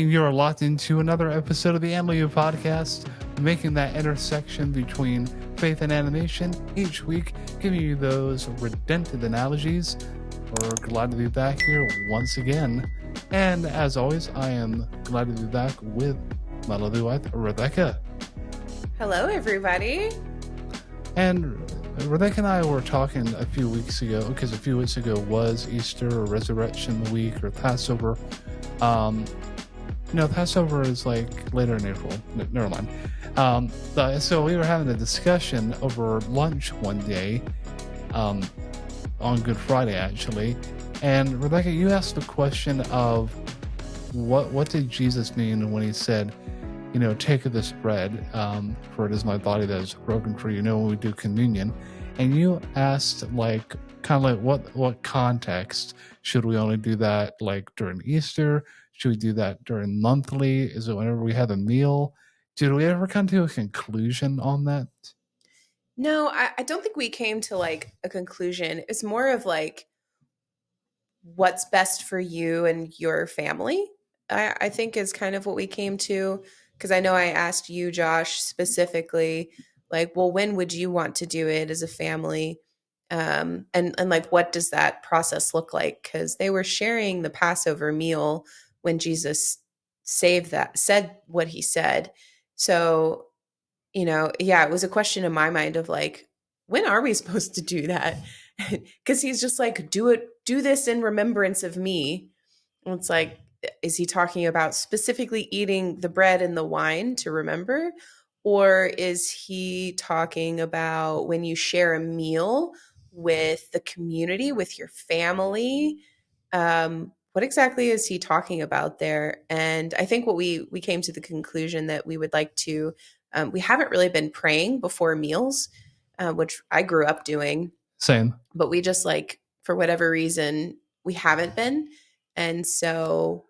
and you're locked into another episode of the Haikyuu podcast, making that intersection between faith and animation each week, giving you those redemptive analogies. We're glad to be back here once again. And as always, I am glad to be back with my lovely wife, Rebecca. Hello, everybody. And Rebecca and I were talking a few weeks ago, because a few weeks ago was Easter or Resurrection Week or Passover. Passover is like later in April. Never mind. So we were having a discussion over lunch one day, on Good Friday actually. And Rebecca, you asked the question of what did Jesus mean when he said, take of this bread, for it is my body that is broken for you, when we do communion. And you asked what context should we only do that, like during Easter? Should we do that during monthly? Is it whenever we have a meal? Did we ever come to a conclusion on that? No, I don't think we came to like a conclusion. It's more of like what's best for you and your family, I think is kind of what we came to. Because I know I asked you, Josh, specifically, like, well, when would you want to do it as a family? And like, what does that process look like? Because they were sharing the Passover meal when Jesus said what he said. So, it was a question in my mind of like, when are we supposed to do that? Because he's just like, do this in remembrance of me. And it's like, is he talking about specifically eating the bread and the wine to remember? Or is he talking about when you share a meal with the community, with your family? What exactly is he talking about there? And I think what we came to the conclusion that we would like to, we haven't really been praying before meals, which I grew up doing. Same. But we just for whatever reason, we haven't been. And so,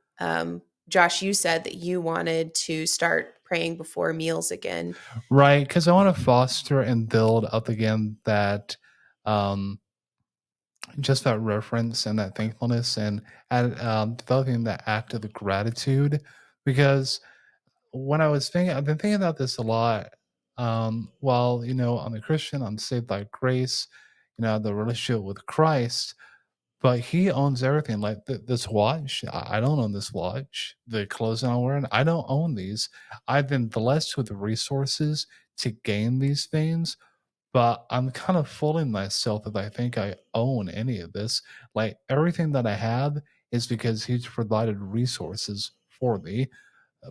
Josh, you said that you wanted to start praying before meals again. Right, because I want to foster and build up again that just that reference and that thankfulness and developing that act of gratitude. Because when I've been thinking about this a lot. While I'm a Christian, I'm saved by grace, the relationship with Christ. But he owns everything. Like this watch, I don't own this watch. The clothes I'm wearing, I don't own these. I've been blessed with the resources to gain these things, but I'm kind of fooling myself if I think I own any of this. Like everything that I have is because he's provided resources for me.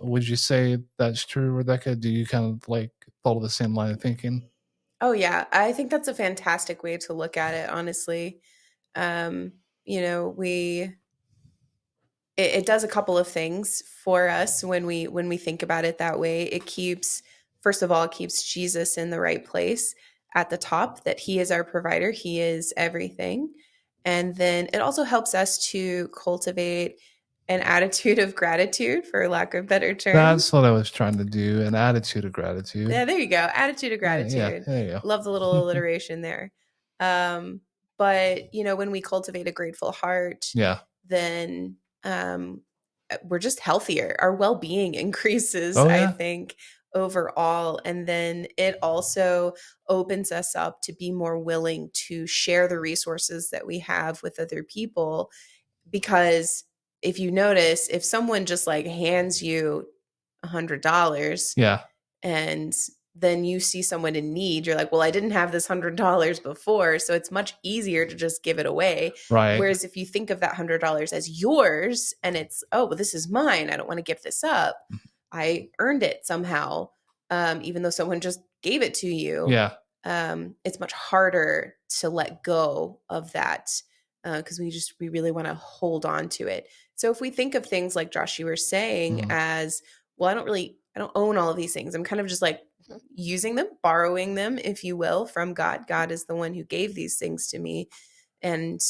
Would you say that's true, Rebecca? Do you kind of follow the same line of thinking? Oh yeah, I think that's a fantastic way to look at it, honestly. It does a couple of things for us when we think about it that way. It keeps, first of all, it keeps Jesus in the right place at the top, that he is our provider, he is everything. And then it also helps us to cultivate an attitude of gratitude, for lack of better term. That's what I was trying to do, an attitude of gratitude. Yeah, there you go. Attitude of gratitude. Yeah, there you go. Love the little alliteration there. But, when we cultivate a grateful heart, then we're just healthier. Our well-being increases, I think, overall. And then it also opens us up to be more willing to share the resources that we have with other people. Because if you notice, if someone just hands you $100, and then you see someone in need, you're like, well, I didn't have this $100 before, so it's much easier to just give it away. Right. Whereas if you think of that $100 as yours and it's, oh, well, this is mine, I don't want to give this up, I earned it somehow, even though someone just gave it to you. Yeah. It's much harder to let go of that, because we really want to hold on to it. So if we think of things like Josh, you were saying, as, well, I don't own all of these things. I'm kind of just using them, borrowing them, if you will, from God. God is the one who gave these things to me. And,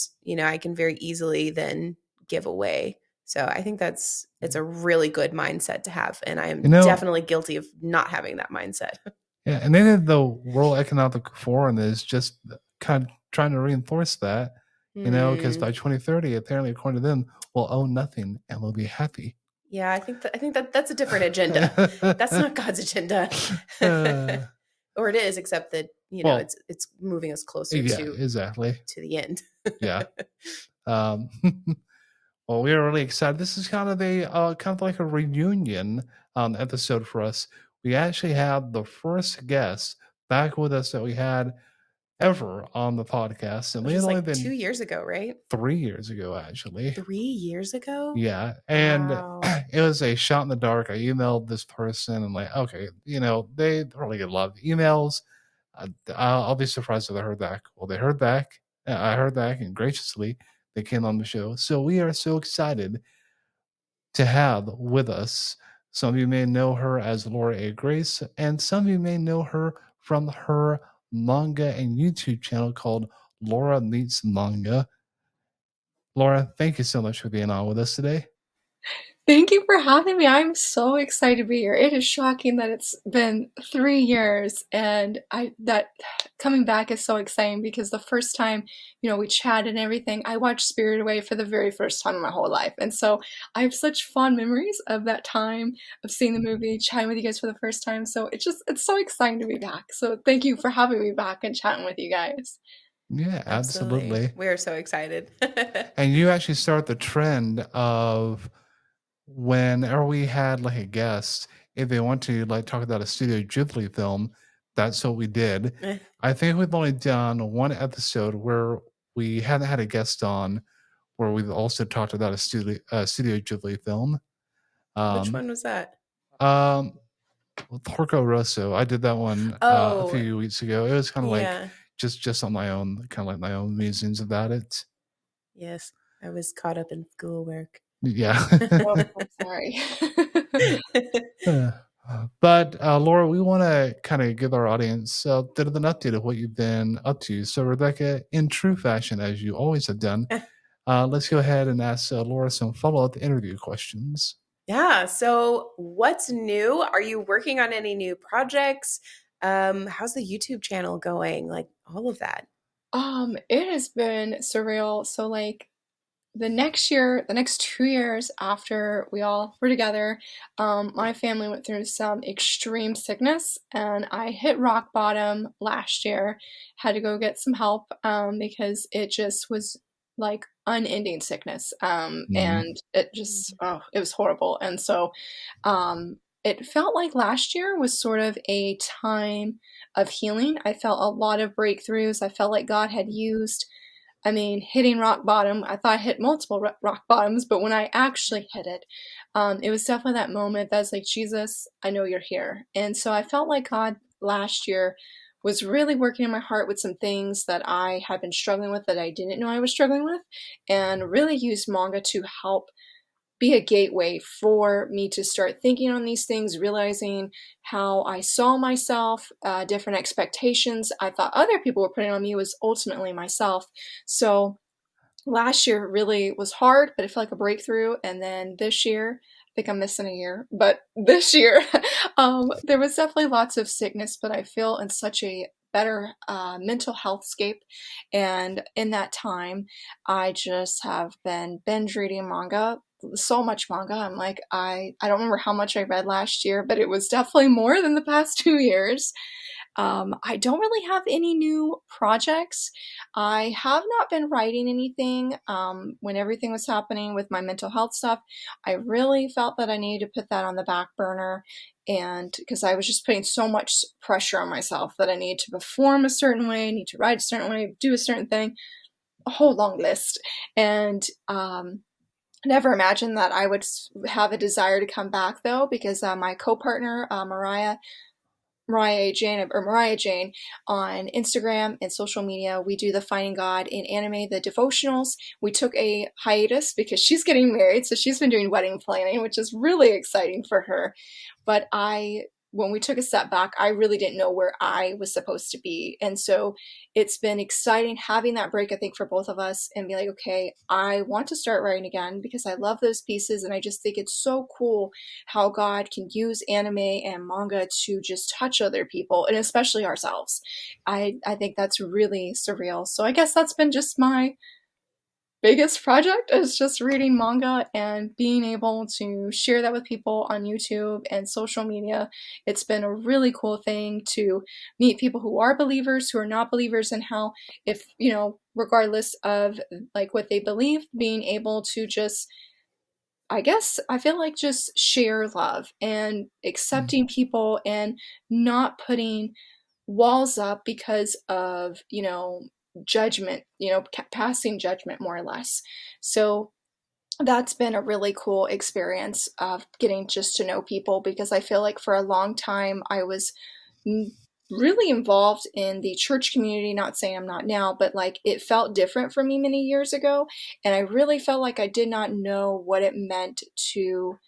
I can very easily then give away. So I think it's a really good mindset to have. And I am definitely guilty of not having that mindset. Yeah. And then the World Economic Forum is just kind of trying to reinforce that, because by 2030, apparently, according to them, we'll own nothing and we'll be happy. Yeah, I think that that's a different agenda. That's not God's agenda. Uh, Or it is, except that, well, it's moving us closer yeah, exactly. to the end. Yeah. Um, well, we are really excited. This is kind of kind of like a reunion episode for us. We actually had the first guest back with us that we had ever on the podcast, and Which we had was only like 2 been years ago, right? 3 years ago, actually. 3 years ago? Yeah, and Wow. it was a shot in the dark. I emailed this person and like, okay, they probably get a lot of emails. I'll be surprised if they heard back. Well, they heard back. I heard back, and graciously they came on the show. So we are so excited to have with us. Some of you may know her as Laura A. Grace, and some of you may know her from her manga and YouTube channel called Laura Meets Manga. Laura, thank you so much for being on with us today. Thank you for having me. I'm so excited to be here. It is shocking that it's been 3 years, and I that coming back is so exciting because the first time, we chatted and everything, I watched Spirit Away for the very first time in my whole life. And so I have such fond memories of that time of seeing the movie, chatting with you guys for the first time. So it's so exciting to be back. So thank you for having me back and chatting with you guys. Yeah, Absolutely. absolutely. We're so excited. And you actually start the trend of whenever we had like a guest, if they want to like talk about a Studio Ghibli film, that's what we did. I think we've only done one episode where we hadn't had a guest on where we've also talked about a Studio Ghibli film. Which Um, one was that? um, Porco Rosso. I did that one a Oh, few weeks ago. It was kind of like yeah. just on my own, kind of like my own musings about it. Yes. I was caught up in schoolwork. Yeah. Oh, I'm sorry. Uh, but Laura, we want to kind of give our audience a bit of an update of what you've been up to. So, Rebecca, in true fashion, as you always have done, let's go ahead and ask Laura some follow-up interview questions. Yeah. So, what's new? Are you working on any new projects? How's the YouTube channel going? Like all of that. It has been surreal. So like the next 2 years after we all were together, my family went through some extreme sickness, and I hit rock bottom last year. Had to go get some help because it just was like unending sickness, Mm. and it just it was horrible. And so it felt like last year was sort of a time of healing. I felt a lot of breakthroughs. I felt like God had used, I mean, hitting rock bottom. I thought I hit multiple rock bottoms, but when I actually hit it, it was definitely that moment that's like, Jesus, I know you're here. And so I felt like God last year was really working in my heart with some things that I had been struggling with that I didn't know I was struggling with, and really used manga to help be a gateway for me to start thinking on these things, realizing how I saw myself, different expectations I thought other people were putting on me was ultimately myself. So last year really was hard, but it felt like a breakthrough. And then this year, I think I'm missing a year, but this year, there was definitely lots of sickness, but I feel in such a better mental health scape. And in that time, I just have been binge reading manga, so much manga. I'm like, I don't remember how much I read last year, but it was definitely more than the past 2 years. I don't really have any new projects. I have not been writing anything. When everything was happening with my mental health stuff, I really felt that I needed to put that on the back burner. And because I was just putting so much pressure on myself that I needed to perform a certain way, need to write a certain way, do a certain thing, a whole long list. And never imagined that I would have a desire to come back though, because my co-partner, Mariah Jane on Instagram and social media. We do the Finding God in Anime, the devotionals. We took a hiatus because she's getting married, so she's been doing wedding planning, which is really exciting for her. But when we took a step back, I really didn't know where I was supposed to be. And so it's been exciting having that break, I think, for both of us and be like, okay, I want to start writing again because I love those pieces. And I just think it's so cool how God can use anime and manga to just touch other people and especially ourselves. I think that's really surreal. So I guess that's been just my biggest project is just reading manga and being able to share that with people on YouTube and social media. It's been a really cool thing to meet people who are believers, who are not believers, and how, if, regardless of like what they believe, being able to just, I guess, I feel like just share love and Mm. accepting people and not putting walls up because of, judgment, passing judgment more or less. So that's been a really cool experience of getting just to know people, because I feel like for a long time I was really involved in the church community, not saying I'm not now, but like it felt different for me many years ago, and I really felt like I did not know what it meant to,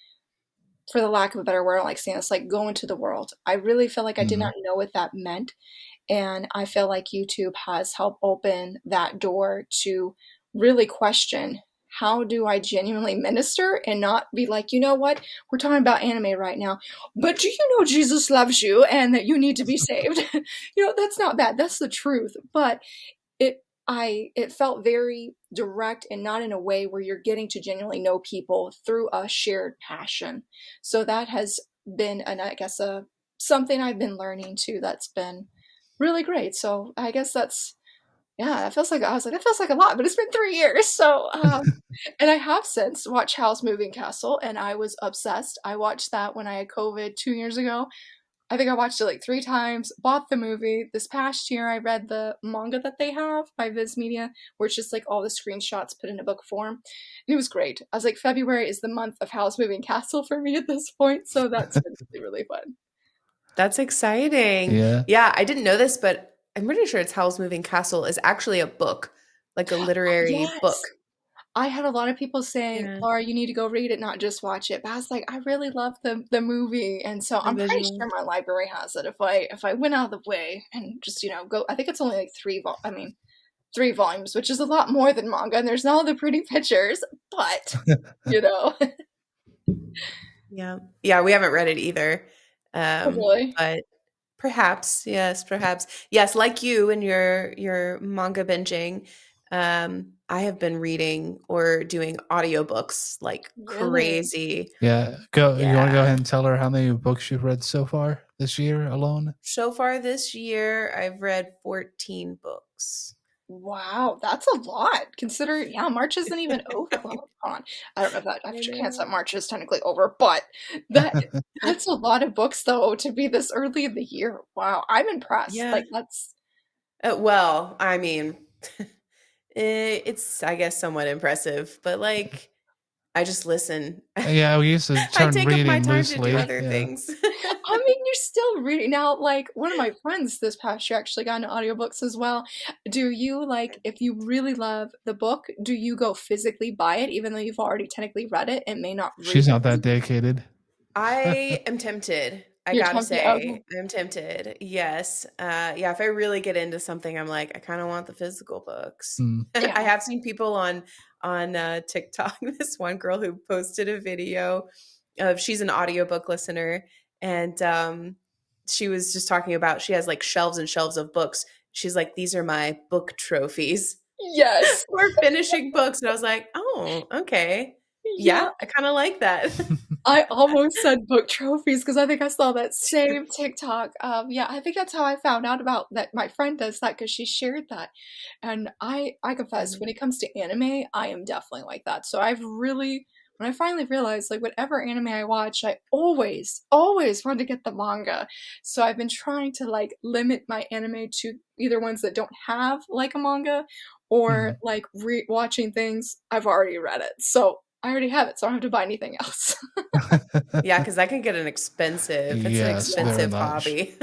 for the lack of a better word, I don't like saying this, like go into the world. I really felt like I did Mhm. not know what that meant, and I feel like YouTube has helped open that door to really question, how do I genuinely minister and not be like, you know what, we're talking about anime right now, but do you know Jesus loves you and that you need to be saved? That's not bad. That's the truth. But it felt very direct and not in a way where you're getting to genuinely know people through a shared passion. So that has been, and I guess, something I've been learning too. That's been really great. So I guess that's, yeah, that feels like, I was like, that feels like a lot, but it's been 3 years. So and I have since watched Howl's Moving Castle, and I was obsessed. I watched that when I had COVID 2 years ago. I think I watched it like 3 times, bought the movie. This past year, I read the manga that they have by Viz Media, where it's just like all the screenshots put in a book form. And it was great. I was like, February is the month of Howl's Moving Castle for me at this point, so that's been really, really fun. That's exciting. Yeah. Yeah, I didn't know this, but I'm pretty sure it's Howl's Moving Castle is actually a book, like a literary book. Yes! I had a lot of people saying, Yeah, Laura, you need to go read it, not just watch it. But I was like, I really love the movie, and so the I'm pretty visual. sure my library has it. If I went out of the way and just go, I think it's only like I mean 3 volumes, which is a lot more than manga, and there's not all the pretty pictures, but you know, Yeah. Yeah, we haven't read it either. oh, really, But perhaps, yes, perhaps. Yes, like you and your manga binging, I have been reading or doing audiobooks like really, crazy. Yeah. Go. You want to go Yeah. ahead and tell her how many books you've read so far this year alone? So far this year, I've read 14 books. wow, that's a lot. Consider, yeah, March isn't even over. Well, hold on, I don't know if that I I can't say know. March is technically over, but that that's a lot of books though to be this early in the year. Wow, I'm impressed. Yeah. Like that's Well, I mean, it's, I guess, somewhat impressive, but like, I just listen. Yeah, we use the I term take up my reading time to do loosely. other Yeah. things. I mean, you're still reading now. Like one of my friends this past year actually got into audiobooks as well. Do you like, if you really love the book, do you go physically buy it even though you've already technically read it and may not read She's it not that physically? dedicated. I am tempted. I You're gotta tempted. Okay. say, I'm tempted. Yes. Yeah, if I really get into something, I'm like, I kind of want the physical books. Mm. I Yeah. have seen people on TikTok, this one girl who posted a video of, she's an audiobook listener, and she was just talking about, she has like shelves and shelves of books. She's like, these are my book trophies Yes. for finishing books. And I was like, oh, okay. Yeah. Yeah, I kind of like that. I almost said book trophies because I think I saw that same TikTok. Yeah, I think that's how I found out about that. My friend does that because she shared that, and I confess, when it comes to anime, I am definitely like that. So I've really, when I finally realized, like whatever anime I watch, I always want to get the manga. So I've been trying to like limit my anime to either ones that don't have like a manga, or Mhm. like watching things I've already read it. So I already have it, so I don't have to buy anything else. Yeah, because that can get an expensive, it's an Yes, Yeah. very expensive much. hobby.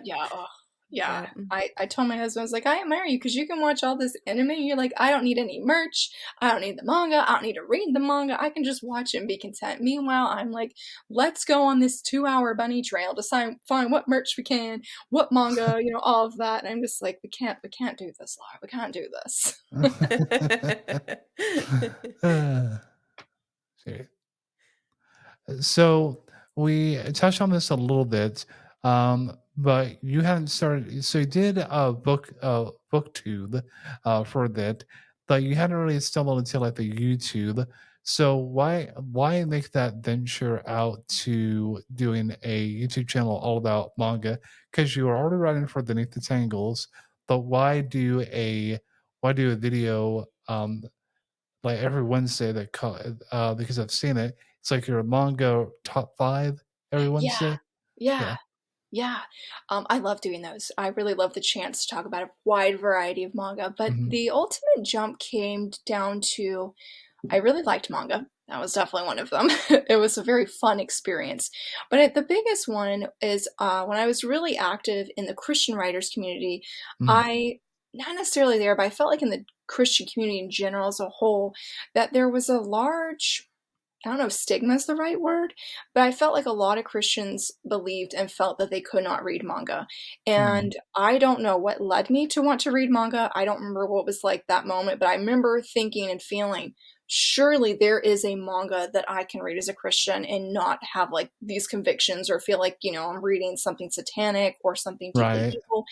Yeah, ugh, yeah. Yeah. I told my husband, I was like, I admire you because you can watch all this anime. You're like, I don't need any merch. I don't need the manga. I don't need to read the manga. I can just watch it and be content. Meanwhile, I'm like, let's go on this 2 hour bunny trail to find what merch we can, what manga, all of that. And I'm just like, we can't do this, Laura. We can't do this. See. So we touched on this a little bit, but you haven't started. So you did a booktube for that. but you hadn't really stumbled into like the YouTube. So why make that venture out to doing a YouTube channel all about manga? Because you were already writing for Beneath the Tangles, but why do a video like every Wednesday because I've seen it. It's like your manga top five every Yeah, Wednesday. yeah. Yeah. Yeah, I love doing those. I really love the chance to talk about a wide variety of manga, but Hmm. the ultimate jump came down to I really liked manga. That was definitely one of them. It was a very fun experience. But the biggest one is when I was really active in the Christian writers community, Hmm. I, not necessarily there, but I felt like in the Christian community in general as a whole, that there was a large, I don't know if stigma is the right word, but I felt like a lot of Christians believed and felt that they could not read manga. Hmm. And I don't know what led me to want to read manga. I don't remember what was like that moment, but I remember thinking and feeling, surely there is a manga that I can read as a Christian and not have like these convictions or feel like, I'm reading something satanic or something deeply Right. evil.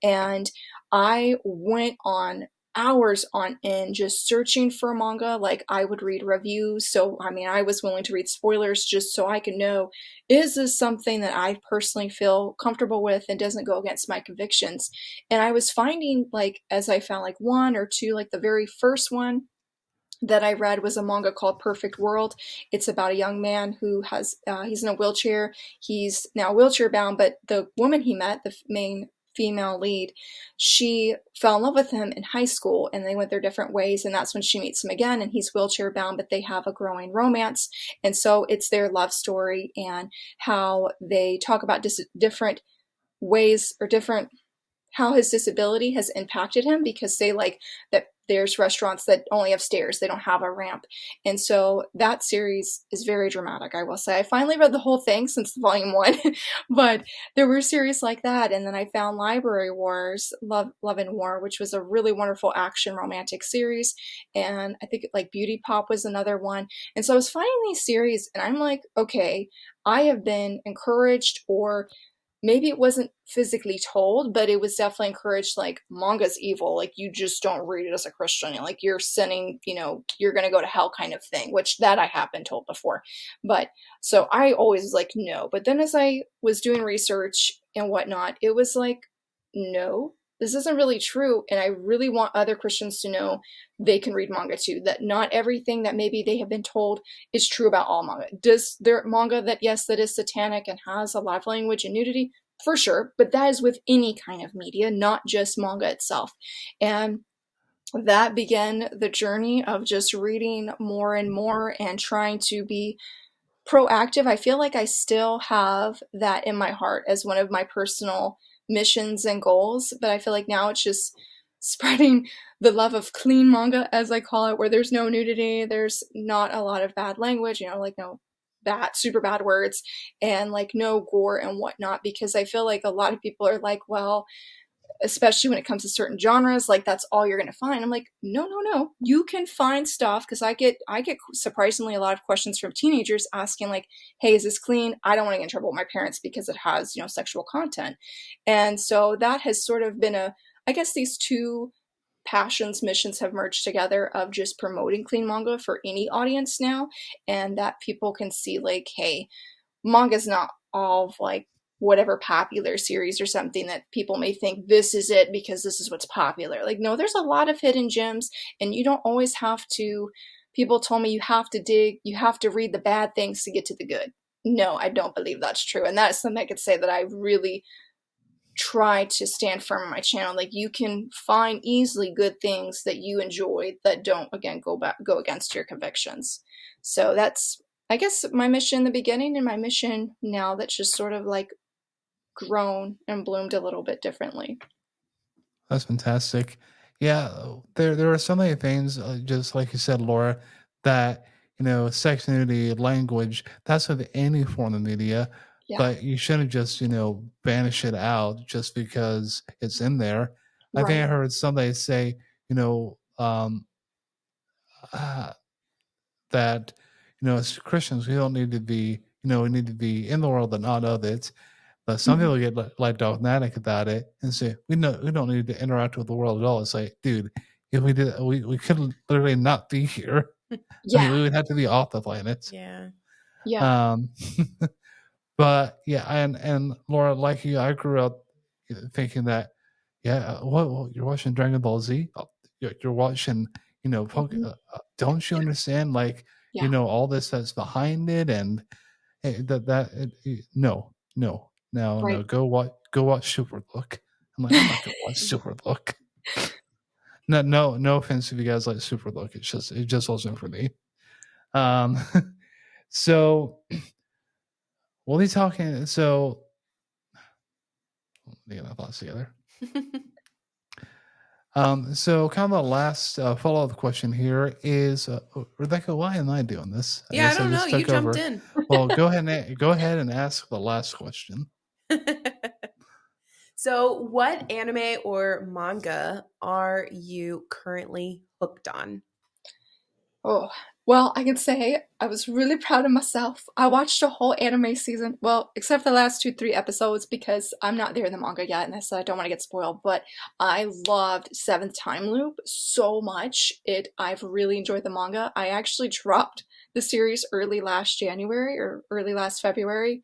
And I went on hours on end just searching for manga. Like I would read reviews. So, I mean, I was willing to read spoilers just so I could know, is this something that I personally feel comfortable with and doesn't go against my convictions? And I was finding, like, as I found like one or two, like the very first one that I read was a manga called Perfect World. It's about a young man who he's in a wheelchair. He's now wheelchair bound, but the woman he met, the main female lead, she fell in love with him in high school and they went their different ways. And that's when she meets him again. And he's wheelchair bound, but they have a growing romance. And so it's their love story and how they talk about different ways or different how his disability has impacted him because say like that there's restaurants that only have stairs, they don't have a ramp. And so that series is very dramatic, I will say. I finally read the whole thing since volume one, but there were series like that. And then I found Library Wars, Love and War, which was a really wonderful action romantic series. And I think like Beauty Pop was another one. And so I was finding these series and I'm like, okay, I have been encouraged or maybe it wasn't physically told, but it was definitely encouraged like manga's evil. Like you just don't read it as a Christian. Like you're sinning, you're gonna go to hell kind of thing, which that I have been told before. But so I always was like, no. But then as I was doing research and whatnot, it was like, no, this isn't really true. And I really want other Christians to know they can read manga too, that not everything that maybe they have been told is true about all manga. Does there manga that, yes, that is satanic and has a lot of language and nudity? For sure, but that is with any kind of media, not just manga itself. And that began the journey of just reading more and more and trying to be proactive. I feel like I still have that in my heart as one of my personal missions and goals, but I feel like now it's just spreading the love of clean manga, as I call it, where there's no nudity, there's not a lot of bad language, like no bad, super bad words, and like no gore and whatnot, because I feel like a lot of people are like, well, especially when it comes to certain genres, like that's all you're going to find. I'm like, no, no, no, you can find stuff, because I get surprisingly a lot of questions from teenagers asking like, hey, is this clean? I don't want to get in trouble with my parents because it has sexual content. And so that has sort of been I guess these two missions have merged together of just promoting clean manga for any audience now, and that people can see like, hey, manga's not all of like whatever popular series or something that people may think this is it because this is what's popular. Like, no, there's a lot of hidden gems, and you don't always have to. People told me you have to dig, you have to read the bad things to get to the good. No, I don't believe that's true. And that's something I could say that I really try to stand firm on my channel. Like, you can find easily good things that you enjoy that don't, again, go against your convictions. So that's, I guess, my mission in the beginning and my mission now that's just sort of like grown and bloomed a little bit differently. That's fantastic. Yeah, there are so many things, just like you said, Laura, that sex, nudity, language. That's with any form of media, Yeah, but you shouldn't just banish it out just because it's in there. I think right. I heard somebody say, you know, um, uh, that as Christians we don't need to be, we need to be in the world but not of it. But some Mhm. people get like dogmatic about it and say we don't need to interact with the world at all. It's like, dude, if we did, we could literally not be here. I mean, Yeah, we would have to be off the planet. Yeah. yeah. Um, but yeah, and Laura, like you, I grew up thinking that, yeah, what you're watching Dragon Ball Z? Oh, you're watching, Mhm. don't you understand? Like, Yeah, all this that's behind it, and no, no, no, right. no. Go watch Super Look. I'm like, I'm not gonna watch Super Look. No, no, no offense if you guys like Super Look. It just wasn't for me. Um, so we'll be talking. So let me get my thoughts together. So kind of the last follow-up question here is, Rebecca, why am I doing this? I Yeah, I guess I don't know. just You took jumped over. in. Well, go ahead and ask the last question. So, what anime or manga are you currently hooked on? Oh, well, I can say I was really proud of myself. I watched a whole anime season, well, except for the last two, three episodes because I'm not there in the manga yet, and I said I don't want to get spoiled. But I loved Seventh Time Loop so much. I've really enjoyed the manga. I actually dropped the series early last January or early last February.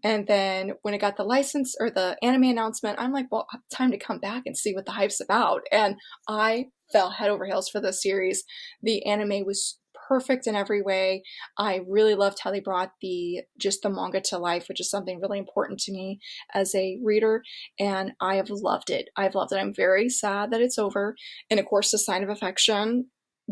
And then when it got the license or the anime announcement, I'm like, well, time to come back and see what the hype's about. And I fell head over heels for this series. The anime was perfect in every way. I really loved how they brought the manga to life, which is something really important to me as a reader, and I have loved it. I've loved it. I'm very sad that it's over. And of course, The Sign of Affection,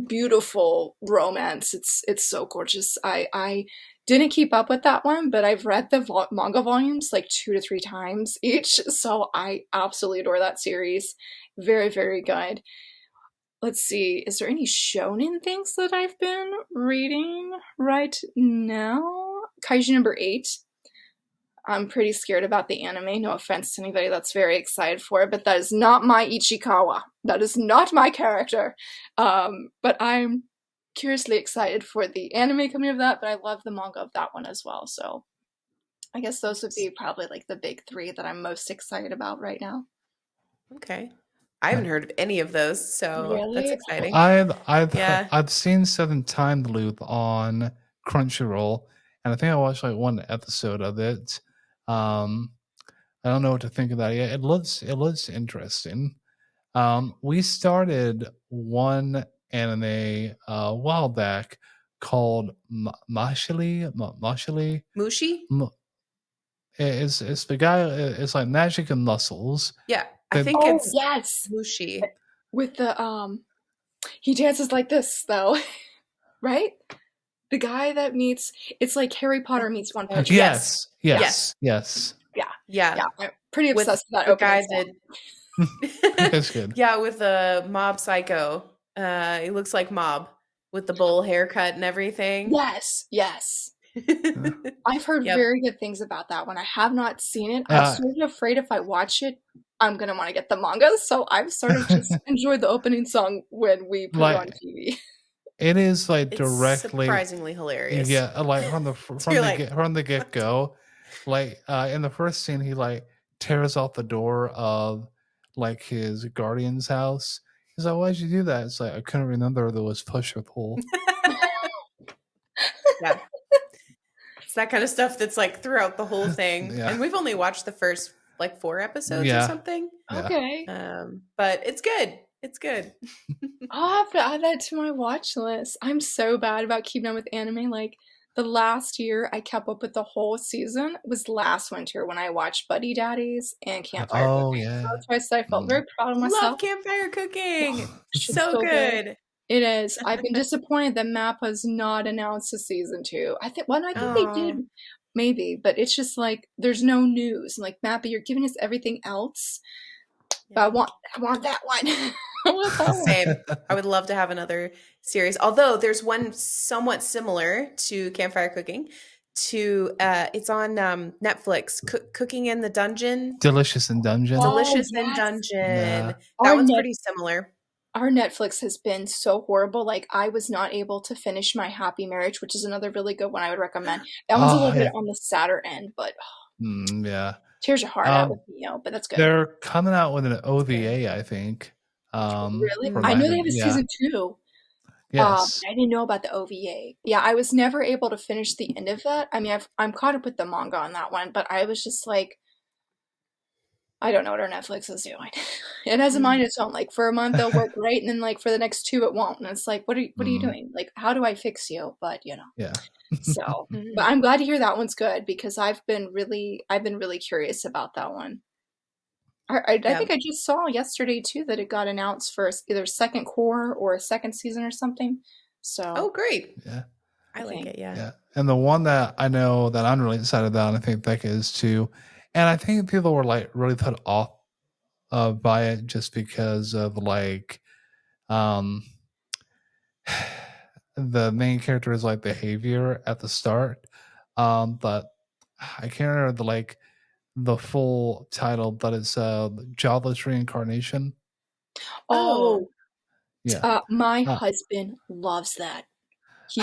beautiful romance. It's so gorgeous. I didn't keep up with that one, but I've read the manga volumes like 2 to 3 times each, so I absolutely adore that series. Very, very good. Let's see, is there any shonen things that I've been reading right now? Kaiju number 8. I'm pretty scared about the anime. No offense to anybody that's very excited for it, but that is not my Ichikawa. That is not my character. But I'm curiously excited for the anime coming of that, but I love the manga of that one as well. So I guess those would be probably like the big three that I'm most excited about right now. Okay. I haven't heard of any of those, so that's Really? exciting. I've Yeah. I've seen Seven Time Loop on Crunchyroll, and I think I watched like one episode of it. Um, I don't know what to think of that yet. It looks interesting. We started one anime a while back called Mashili. Mushi? It's the guy. It's like magic and muscles. Yeah. I Then think Oh, it's yes. Mushi. With the he dances like this though, right? The guy that meets it's like Harry Potter meets One Punch Man. Yes. yes, Yes. yes, yes. Yeah. Yeah. Yeah, I'm pretty With obsessed with that the opening guy song. That's good. yeah, with the mob psycho. He looks like Mob with the bowl haircut and everything. Yes, yes. I've heard Yep. very good things about that one. I have not seen it. I'm Uh, sort of afraid if I watch it, I'm gonna want to get the manga, so I've sort of just enjoyed the opening song when we put it on like TV. it is like It's directly, surprisingly hilarious. yeah, like from the So you're like, from the get what? go, like in the first scene he like tears off the door of like his guardian's house. He's like, "Why'd you do that?" It's like I couldn't remember there was push or pull. Yeah. It's that kind of stuff that's like throughout the whole thing. Yeah, And we've only watched the first like 4 episodes or yeah, something. yeah. Okay. But it's good. It's good. I'll have to add that to my watch list. I'm so bad about keeping up with anime. Like the last year I kept up with the whole season was last winter when I watched Buddy Daddies and Campfire Oh Cooking. yeah. So that's why I felt Mm. very proud of Love myself. campfire cooking. It's So so good. good. It is. I've been disappointed that MAPPA's not announced a season 2. I think they did, Oh, maybe, but it's just like there's no news. Like MAPPA, you're giving us everything else, but yeah. I want that one. I want that one. Same. I would love to have another series. Although there's one somewhat similar to Campfire Cooking. It's on Netflix. Cooking in the Dungeon. Delicious in Dungeon. Oh Delicious in yes, Dungeon. Yeah. That our one's net pretty similar. our Netflix has been so horrible. Like I was not able to finish My Happy Marriage, which is another really good one I would recommend. That one's a Oh little bit yeah. on the sadder end, but Yeah. tears your heart out with Um, Neo. But that's good. they're coming out with an It's good. OVA, I think. Really? for I that know they anime. have a Yeah. season two. Yes. I didn't know about the OVA. Yeah, I was never able to finish the end of that. I mean, I'm caught up with the manga on that one, but I was just like, I don't know what our Netflix is doing. It has a Mm. mind of its own. Like for a month they'll work great, and then like for the next two it won't. And it's like, what are you Mm, doing? Like, how do I fix you? But you know, yeah. so. But Mhm. I'm glad to hear that one's good because I've been really curious about that one. I Yeah. think I just saw yesterday too that it got announced for either second core or a second season or something. Oh, So great. Yeah. I I like think. it. Yeah. Yeah. And the one that I know that I'm really excited about, and I think Becca is too. And I think people were like really put off by it just because of like um the main character's like behavior at the start. But I can't remember the full title, but it's Jobless Reincarnation. Oh, Oh, Yeah. my Uh, husband loves that. He,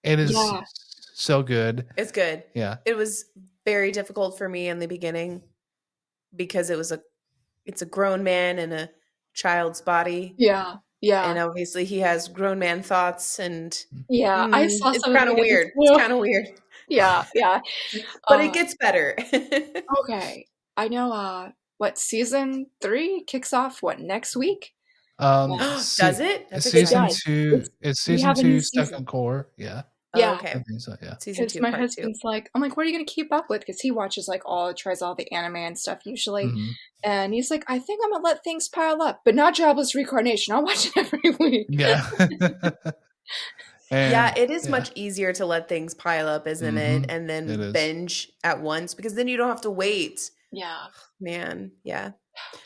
it is yeah, so good. it's good. Yeah. It was very difficult for me in the beginning because it's a grown man in a child's body, yeah, yeah, and obviously he has grown man thoughts, and yeah. I saw it's some of the kind of videos weird. It's too. kind of weird, Yeah, yeah. but it Uh, gets better. okay. I know. What season three kicks off? What next week? Uh, Does it? That's it Season exciting. does. 2, It's it's we season have a new 2, season. second core. Yeah, Oh, Yeah, I okay. think so. Yeah. Season because two, my part two. husband's like, I'm like, what are you gonna keep up with? Because he watches like tries all the anime and stuff usually, Hmm. and he's like, I think I'm gonna let things pile up, but not Jobless Reincarnation. I'll watch it every week. Yeah. Yeah, And it is yeah. much easier to let things pile up, isn't it? Hmm. And It then is. binge at once because then you don't have to wait. Yeah, Man, yeah.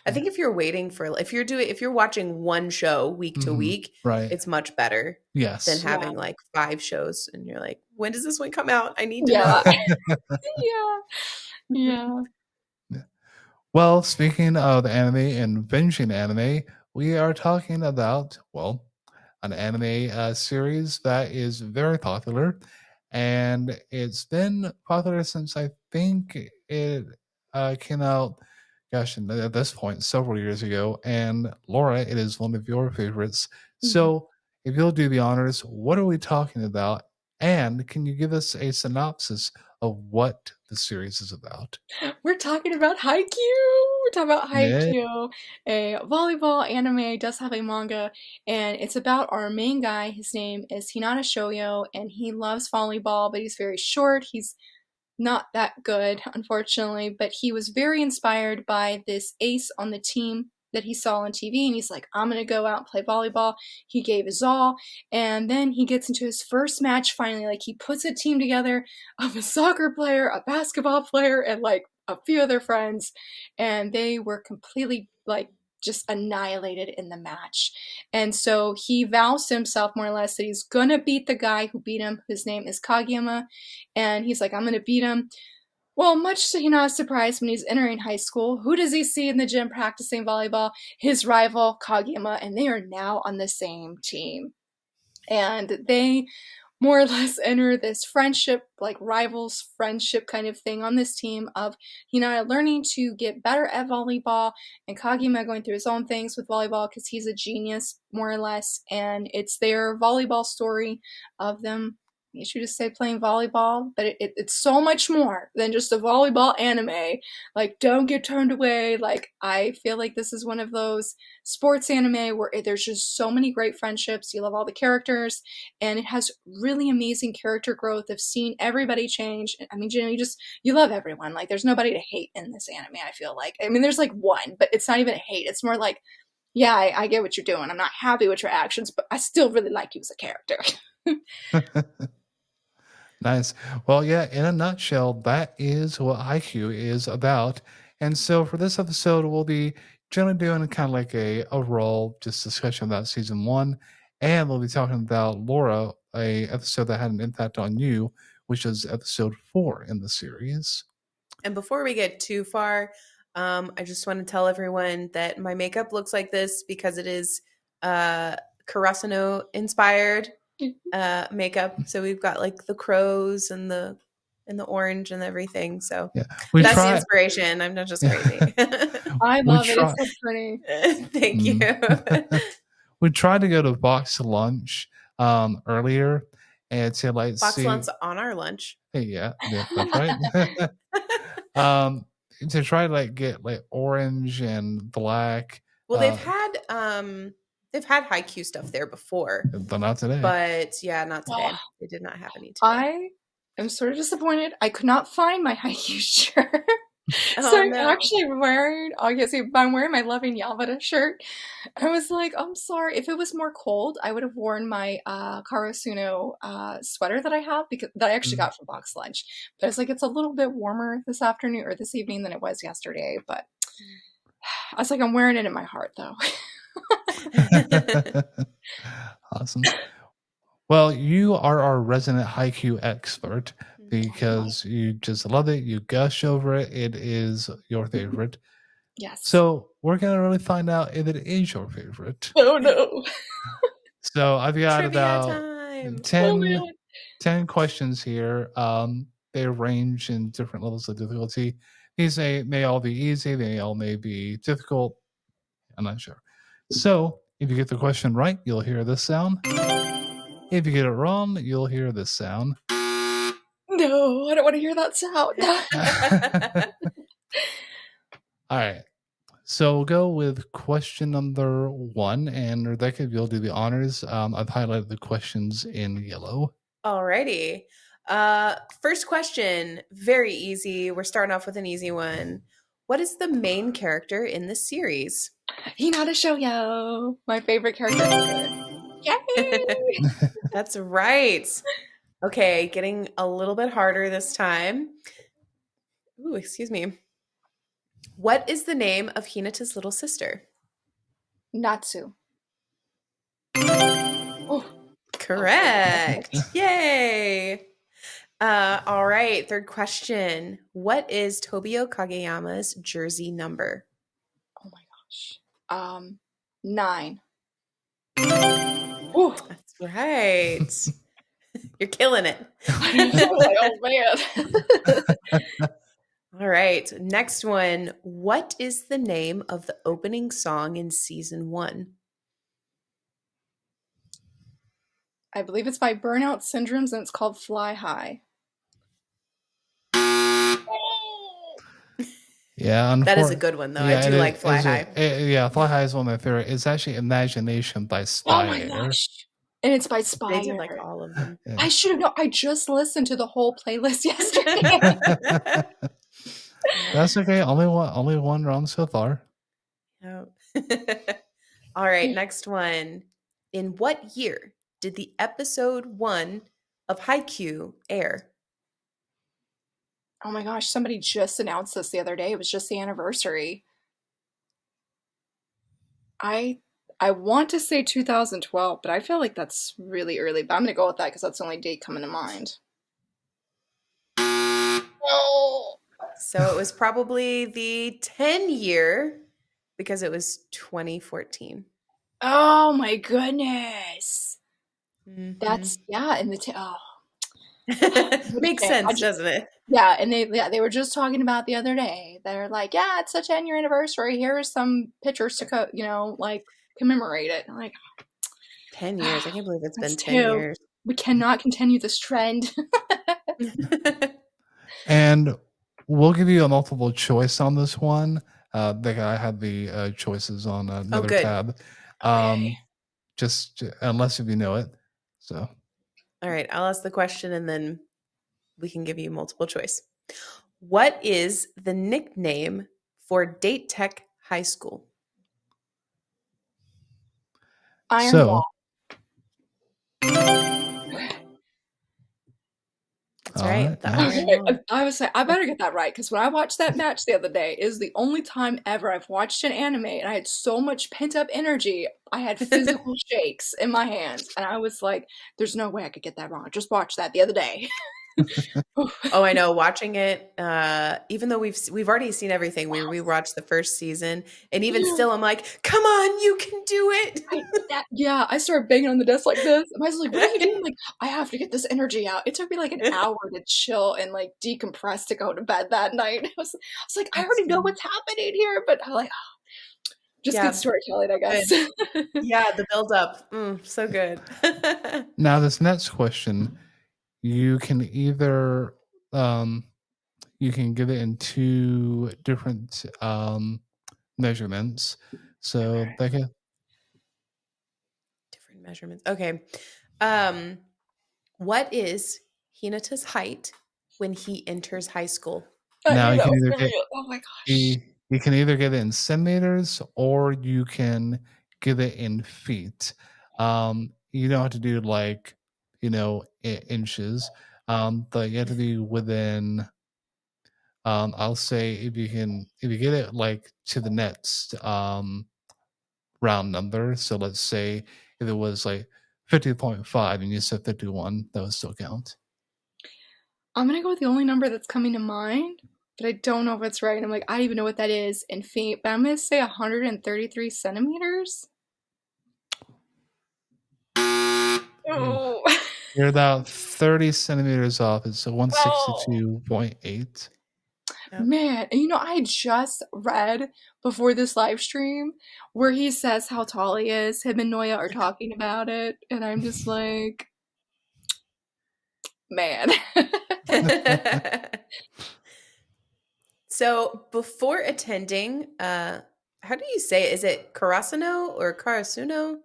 I Yeah. think if you're waiting for if you're watching one show week to Hmm. week, Right. it's much better than Yes. yeah, having like 5 shows and you're like, "When does this one come out? I need to yeah, know." yeah, yeah. Yeah. Well, speaking of anime and binging anime, we are talking about, well, an anime series that is very popular. And it's been popular since I think it came out, gosh, at this point, several years ago. And Laura, it is one of your favorites. Mhm. So if you'll do the honors, what are we talking about? And can you give us a synopsis of what the series is about? We're talking about Haikyuu. We're talking about Yeah. Haikyuu, a volleyball anime. It does have a manga, and it's about our main guy. His name is Hinata Shoyo, and he loves volleyball, but he's very short. He's not that good, unfortunately, but he was very inspired by this ace on the team that he saw on TV, and he's like, I'm gonna go out and play volleyball. He gave his all, and then he gets into his first match finally. Like, he puts a team together of a soccer player, a basketball player, and like a few other friends, and they were completely like just annihilated in the match. And so he vows to himself, more or less, that he's gonna beat the guy who beat him. His name is Kageyama, and he's like, I'm gonna beat him. Well, much to Hina's surprise, when he's entering high school, who does he see in the gym practicing volleyball? His rival, Kageyama, and they are now on the same team. And they more or less enter this friendship, like rivals friendship kind of thing on this team of Hinata learning to get better at volleyball and Kageyama going through his own things with volleyball because he's a genius, more or less. And it's their volleyball story of them. You should just say playing volleyball, but it's so much more than just a volleyball anime. Like, don't get turned away. Like, I feel like this is one of those sports anime where there's just so many great friendships. You love all the characters, and it has really amazing character growth of seeing everybody change. I mean, you love everyone. Like, there's nobody to hate in this anime. I feel like, I mean, there's like one, but it's not even a hate. It's more like, yeah, I get what you're doing. I'm not happy with your actions, but I still really like you as a character. Nice. Well, yeah, in a nutshell, that is what Haikyuu is about. And so for this episode, we'll be generally doing kind of like a overall just discussion about season one. And we'll be talking about Laura, a episode that had an impact on you, which is episode 4 in the series. And before we get too far, I just want to tell everyone that my makeup looks like this because it is Karasuno inspired makeup. So we've got like the crows and the orange and everything. So Yeah. We that's the try inspiration. I'm not just yeah. crazy. I we love it. It's try. so pretty. Thank you. Mm. We tried to go to box lunch earlier and to like Box see. lunch on our lunch. Hey, yeah, yeah, that's right. um, to try to like get like orange and black. Well, Uh, they've had Haikyuu stuff there before, but not today. but yeah, not Oh, today. They did not have any today. I am sort of disappointed. I could not find my Haikyuu shirt. So Oh I'm no. actually wearing, obviously, I'm wearing my Loving Yamada shirt. I was like, I'm sorry. If it was more cold, I would have worn my Karasuno sweater that I have because that I actually Mm. got for box lunch. But it's like it's a little bit warmer this afternoon or this evening than it was yesterday. But I was like, I'm wearing it in my heart though. Awesome. Well, you are our resident Haiku expert Oh, because you just love it. You gush over it. It is your favorite. yes. So we're gonna really find out if it is your favorite. Oh no. So I've got Trivia about time. Oh 10, man. 10 questions here. They range in different levels of difficulty. These may all be easy. They all may be difficult. I'm not sure. So if you get the question right, you'll hear this sound. If you get it wrong, you'll hear this sound. No, I don't want to hear that sound. All right. So we'll go with question number 1. And Rebecca, if you'll do the honors, I've highlighted the questions in yellow. Alrighty. First question, very easy. We're starting off with an easy one. What is the main character in the series? Hinata Shoyo, my favorite character ever. Yay! That's right. Okay, getting a little bit harder this time. Ooh, excuse me. What is the name of Hinata's little sister? Natsu. Oh, Correct. Yay. All right, third question. What is Tobio Kageyama's jersey number? oh my gosh. 9. Ooh. That's right. You're killing it. Oh man. All right, next one. What is the name of the opening song in season 1? I believe it's by Burnout Syndromes and it's called Fly High. Yeah, That is a good one, though. yeah, I do like Fly High. Yeah, Fly High is one of my favorite. It's actually Imagination by Oh my Spire. gosh. And it's by They Spire. did like all of them. Yeah. I should have known. I just listened to the whole playlist yesterday. That's okay. Only one round so far. Yep. All right, next one. In what year did the episode 1 of Haikyuu air? Oh my gosh, somebody just announced this the other day. It was just the anniversary. I I want to say 2012, but I feel like that's really early. But I'm gonna go with that because that's the only date coming to mind. Oh, So it was probably the 10 year because it was 2014. oh my goodness. Mhm. That's yeah, and oh, Makes okay. sense, doesn't it? Yeah, and they were just talking about the other day. They're like, yeah, it's a 10-year anniversary. Here are some pictures to like commemorate it. I'm like, 10 years. I can't believe it's that's been 10 two. years. We cannot continue this trend. And we'll give you a multiple choice on this one. I had the choices on Oh, another good. tab. Okay. Just unless if you know it. So All right, I'll ask the question and then we can give you multiple choice. What is the nickname for Date Tech High School? Iron so Wall. That's all right, right, the nice. Iron Okay, Wall. I was saying I better get that right because when I watched that match the other day, it was the only time ever I've watched an anime and I had so much pent up energy. I had physical shakes in my hands, and I was like, "There's no way I could get that wrong." I just watched that the other day. Oh, I know. Watching it, even though we've already seen everything, we rewatched the first season, and even Yeah. still, I'm like, "Come on, you can do Yeah, I started banging on the desk like this. My husband's like, "What are you doing?" it!" I'm like, "I have to get this energy out." It took me like an hour to chill and like decompress to go to bed that night. I was like, "I That's already know funny. what's happening here," but I'm like, just good Yeah, storytelling, I guess. good. Yeah, the build up, so good. Now, this next question, you can either um, you can get it in two different measurements. So, Okay. Becca, Different measurements. Okay. Um, what is Hinata's height when he enters high school? I now knew you that can was either gonna get be. Oh my gosh. you, you can either get it in centimeters or you can get it in feet. You don't have to do like inches, but you have to be within. I'll say if you get it like to the next round number. So let's say if it was like 50.5 and you said 51, that would still count. I'm gonna go with the only number that's coming to mind, but I don't know if it's right. I'm like, I don't even know what that is in feet, but I'm gonna say 133 centimeters. Ooh. Oh, You're about 30 centimeters off. It's a oh 162.8. Yep. man. And I just read before this live stream where he says how tall he is. Him and Noya are talking about it, and I'm just like, man. So before attending, how do you say it? Is it Karasuno or Karasuno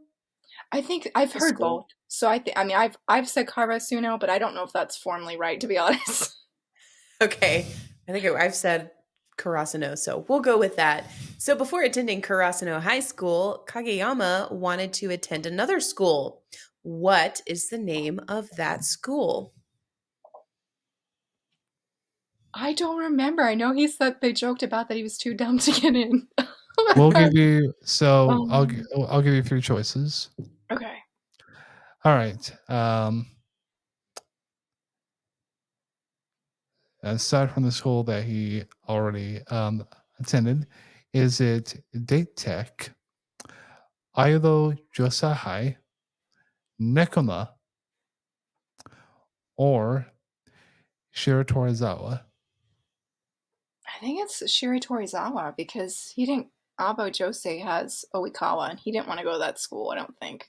I think I've the heard both. school? So I mean, I've said Carvasuno, but I don't know if that's formally right, to be honest. Okay. I think I've said Karasuno, so we'll go with that. So before attending Karasuno High School, Kageyama wanted to attend another school. What is the name of that school? I don't remember. I know he said they joked about that he was too dumb to get in. We'll give you so um, I'll give you three choices. okay. All right. Aside from the school that he already attended, is it Date Tech, Aido Josahai, Nekoma, or Shiratorizawa? I think it's Shiri Torizawa because he didn't. Abo Jose has Oikawa, and he didn't want to go to that school. I don't think.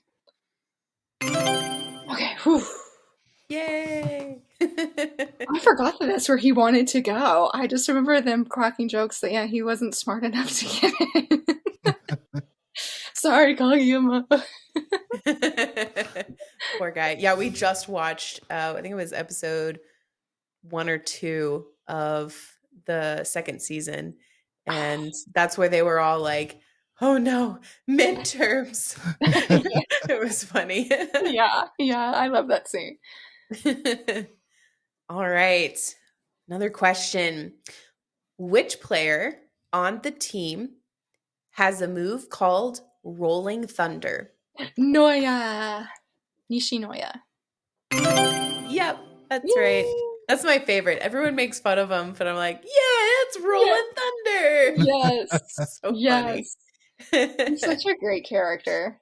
Okay. Whew. Yay! I forgot that that's where he wanted to go. I just remember them cracking jokes that yeah, he wasn't smart enough to get in. Sorry, Kageyama. Poor guy. Yeah, we just watched, I think it was episode 1 or 2 of the second season. And that's where they were all like, oh no, midterms. It was funny. Yeah, yeah, I love that scene. All right. Another question. Which player on the team has a move called Rolling Thunder? Noya. Nishinoya. Yep, that's right. Yay! That's my favorite. Everyone makes fun of him, but I'm like, yeah, it's Yeah. Rolling Thunder. Yes. So funny. Yes. He's such a great character.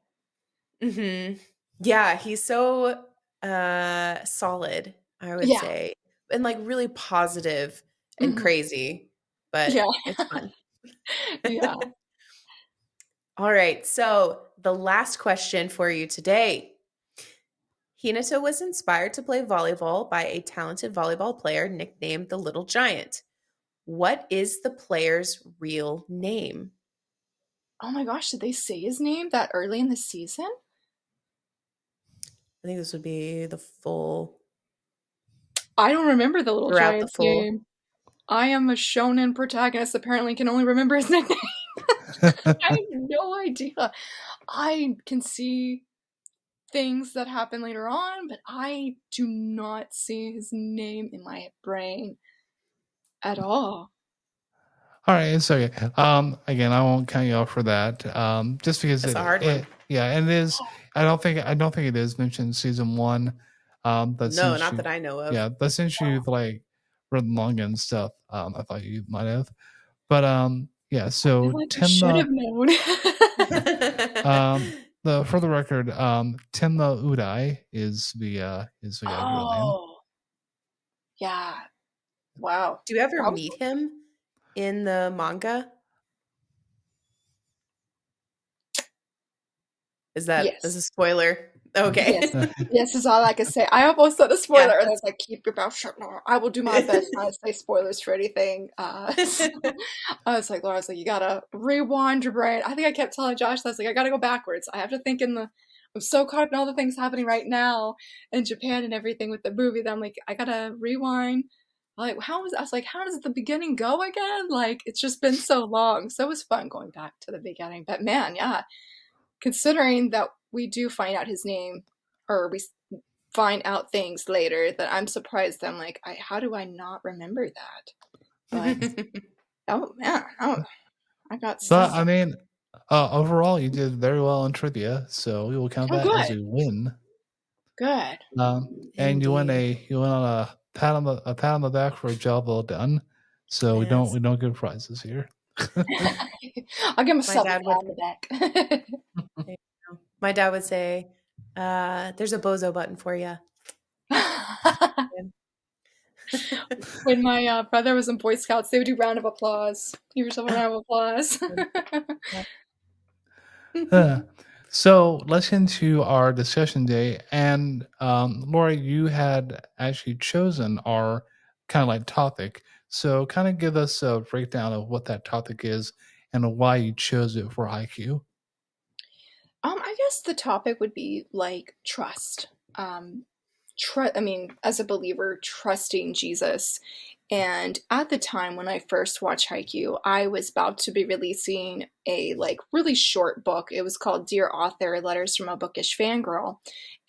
hmm Yeah, he's so solid, I would Yeah. say. And like really positive and Mhm. crazy, but Yeah. it's fun. Yeah. All right, so the last question for you today. Hinata was inspired to play volleyball by a talented volleyball player nicknamed the Little Giant. What is the player's real name? Oh my gosh, did they say his name that early in the season? I think this would be the full I don't remember the little throughout the giant's full. name. I am a shonen protagonist, apparently can only remember his nickname. I have no idea. I can see things that happen later on, but I do not see his name in my brain at all. All right, it's okay. Again, I won't count you off for that. Just because That's a hard one. yeah, and it is. I don't think it is mentioned in season one. That No, since not you, that I know of. yeah, that since you've like read manga and stuff, I thought you might have. But yeah. I feel So like I should Tenma, have known. for the record, Tenma Udai is the guy's real name. Oh, yeah. Wow. Do you ever That was meet him in the manga? Is yes. a spoiler? Yes. Okay. Yes is all I can say. I almost said a Yeah, spoiler, and I was that's like, keep your mouth shut now. I will do my best not to say spoilers for anything. So I was like, Laura, I was like, you gotta rewind your brain. I think I kept telling Josh, I was like, I gotta go backwards. I have to think in the I'm so caught up in all the things happening right now in Japan and everything with the movie that I'm like, I gotta rewind. Like, I was like, how does the beginning go again? Like, it's just been so long. So it was fun going back to the beginning. But man, yeah, considering that we do find out his name, or we find out things later, that I'm surprised. I'm like, how do I not remember that? But oh man, I got But stuff. I mean, overall, you did very well in trivia, so we will count Oh, that as good, a win. good. And indeed. you went on a pat on the back for a job well done. So Yes. we don't give prizes here. I'll give My myself a dad pat would on the back. my dad would say, there's a bozo button for you. When my brother was in Boy Scouts, they would do round of applause. Give yourself a round of applause. Uh, so let's get into our discussion day. And Laura, you had actually chosen our kind of like topic. So kind of give us a breakdown of what that topic is and why you chose it for Haikyuu. I guess the topic would be like trust. Um, I mean, as a believer, trusting Jesus. And at the time when I first watched Haikyuu, I was about to be releasing a like really short book. It was called Dear Author: Letters from a Bookish Fangirl.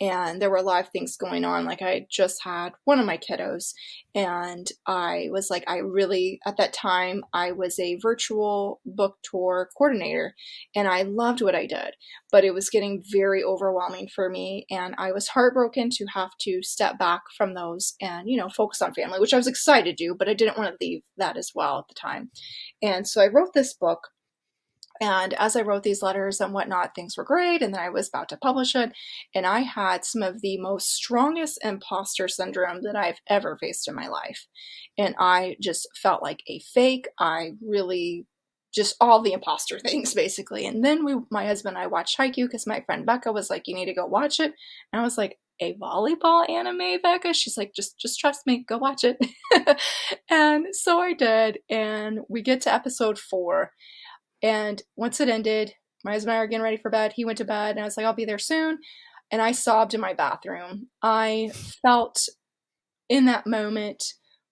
And there were a lot of things going on. Like I just had one of my kiddos, and I was like, I really at that time I was a virtual book tour coordinator, and I loved what I did, but it was getting very overwhelming for me, and I was heartbroken to have to step back from those and focus on family, which I was excited to do, but I didn't want to leave that as well at the time. And so I wrote this book, and as I wrote these letters and whatnot, things were great, and then I was about to publish it, and I had some of the most strongest imposter syndrome that I've ever faced in my life. And I just felt like a fake. I really just all the imposter things basically. And then my husband and I watched Haikyuu because my friend Becca was like, you need to go watch it. And I was like, a volleyball anime, Becca? She's like, just trust me, go watch it. And so I did, and we get to episode 4, and once it ended, my husband and I were getting ready for bed. He went to bed, and I was like, I'll be there soon. And I sobbed in my bathroom. I felt in that moment,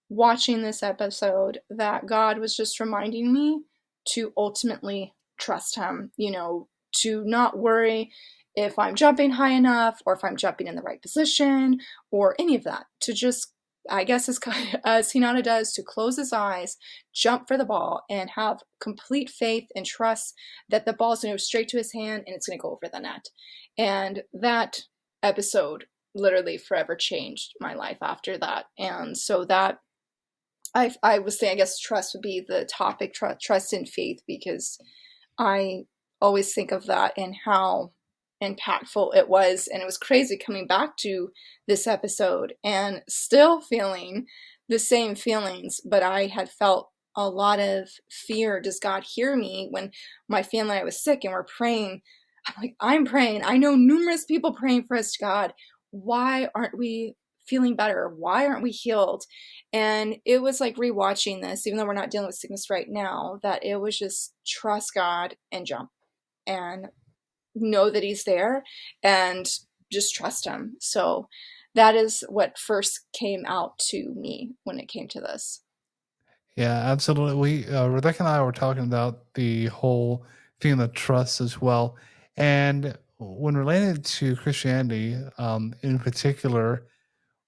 watching this episode, that God was just reminding me to ultimately trust Him, to not worry if I'm jumping high enough or if I'm jumping in the right position or any of that. To just, I guess, as Hinata does, to close his eyes, jump for the ball, and have complete faith and trust that the ball's going to go straight to his hand and it's going to go over the net. And that episode literally forever changed my life after that. And so that I was saying, I guess trust would be the topic, trust and faith, because I always think of that and how impactful it was. And it was crazy coming back to this episode and still feeling the same feelings, but I had felt a lot of fear. Does God hear me? When my family, I was sick and we're praying, I'm like, I'm praying. I know numerous people praying for us, God. Why aren't we feeling better? Why aren't we healed? And it was like rewatching this, even though we're not dealing with sickness right now, that it was just trust God and jump and know that He's there and just trust Him. So that is what first came out to me when it came to this. Yeah, absolutely. We Rebecca and I were talking about the whole feeling of trust as well, and when related to Christianity, in particular,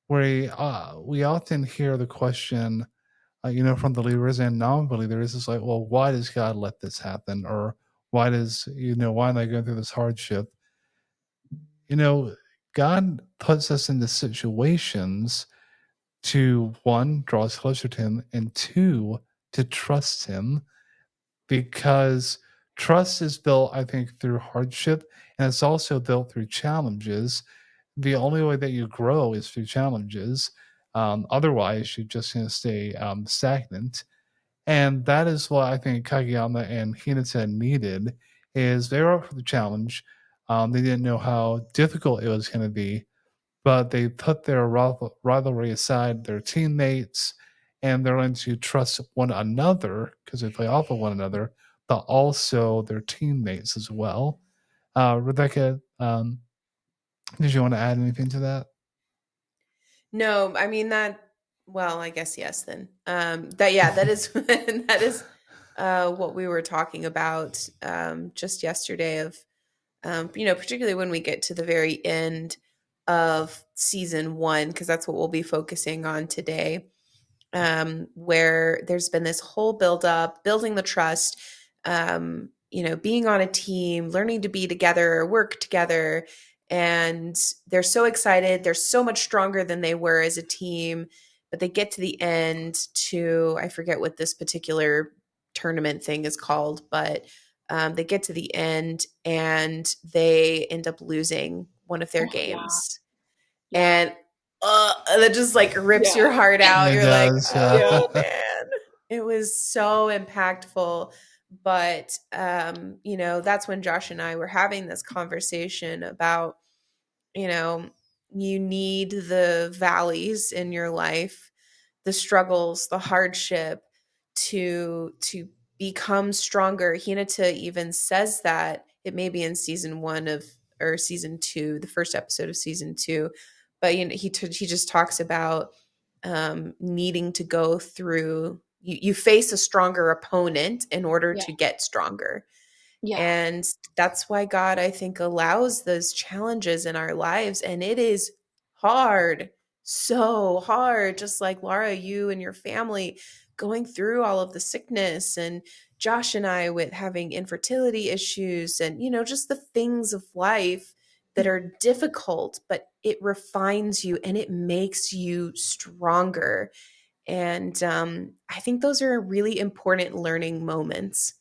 we often hear the question, from believers and non-believers, is like, well, why does God let this happen, or why am I going through this hardship? You know, God puts us into situations to one, draw us closer to Him, and two, to trust Him, because trust is built, I think, through hardship, and it's also built through challenges. The only way that you grow is through challenges. Otherwise, you're just going to stay stagnant. And that is what I think Kageyama and Hinata needed. Is they were up for the challenge. They didn't know how difficult it was going to be, but they put their rivalry aside, their teammates, and they're going to trust one another because they play off of one another, but also their teammates as well. Rebecca, did you want to add anything to that? No, I mean that. Well, I guess yes. Then that yeah, that is that is what we were talking about just yesterday. Of particularly when we get to the very end of season one, because that's what we'll be focusing on today. Where there's been this whole build up, building the trust, being on a team, learning to be together, work together. And they're so excited. They're so much stronger than they were as a team. But they get to the end to, I forget what this particular tournament thing is called, but they get to the end and they end up losing one of their Oh, yeah. games. Yeah. And that just like rips Yeah. your heart out. It You're like, does. Yeah. oh man, it was so impactful. But that's when Josh and I were having this conversation about, you know, you need the valleys in your life, the struggles, the hardship to become stronger. Hinata even says that it may be in season one of or season two, the first episode of season two, but he just talks about needing to go through. You face a stronger opponent in order Yeah. to get stronger. Yeah. And that's why God, I think, allows those challenges in our lives. And it is hard, so hard, just like Laura, you and your family going through all of the sickness, and Josh and I with having infertility issues, and, just the things of life that are difficult, but it refines you and it makes you stronger. And I think those are really important learning moments.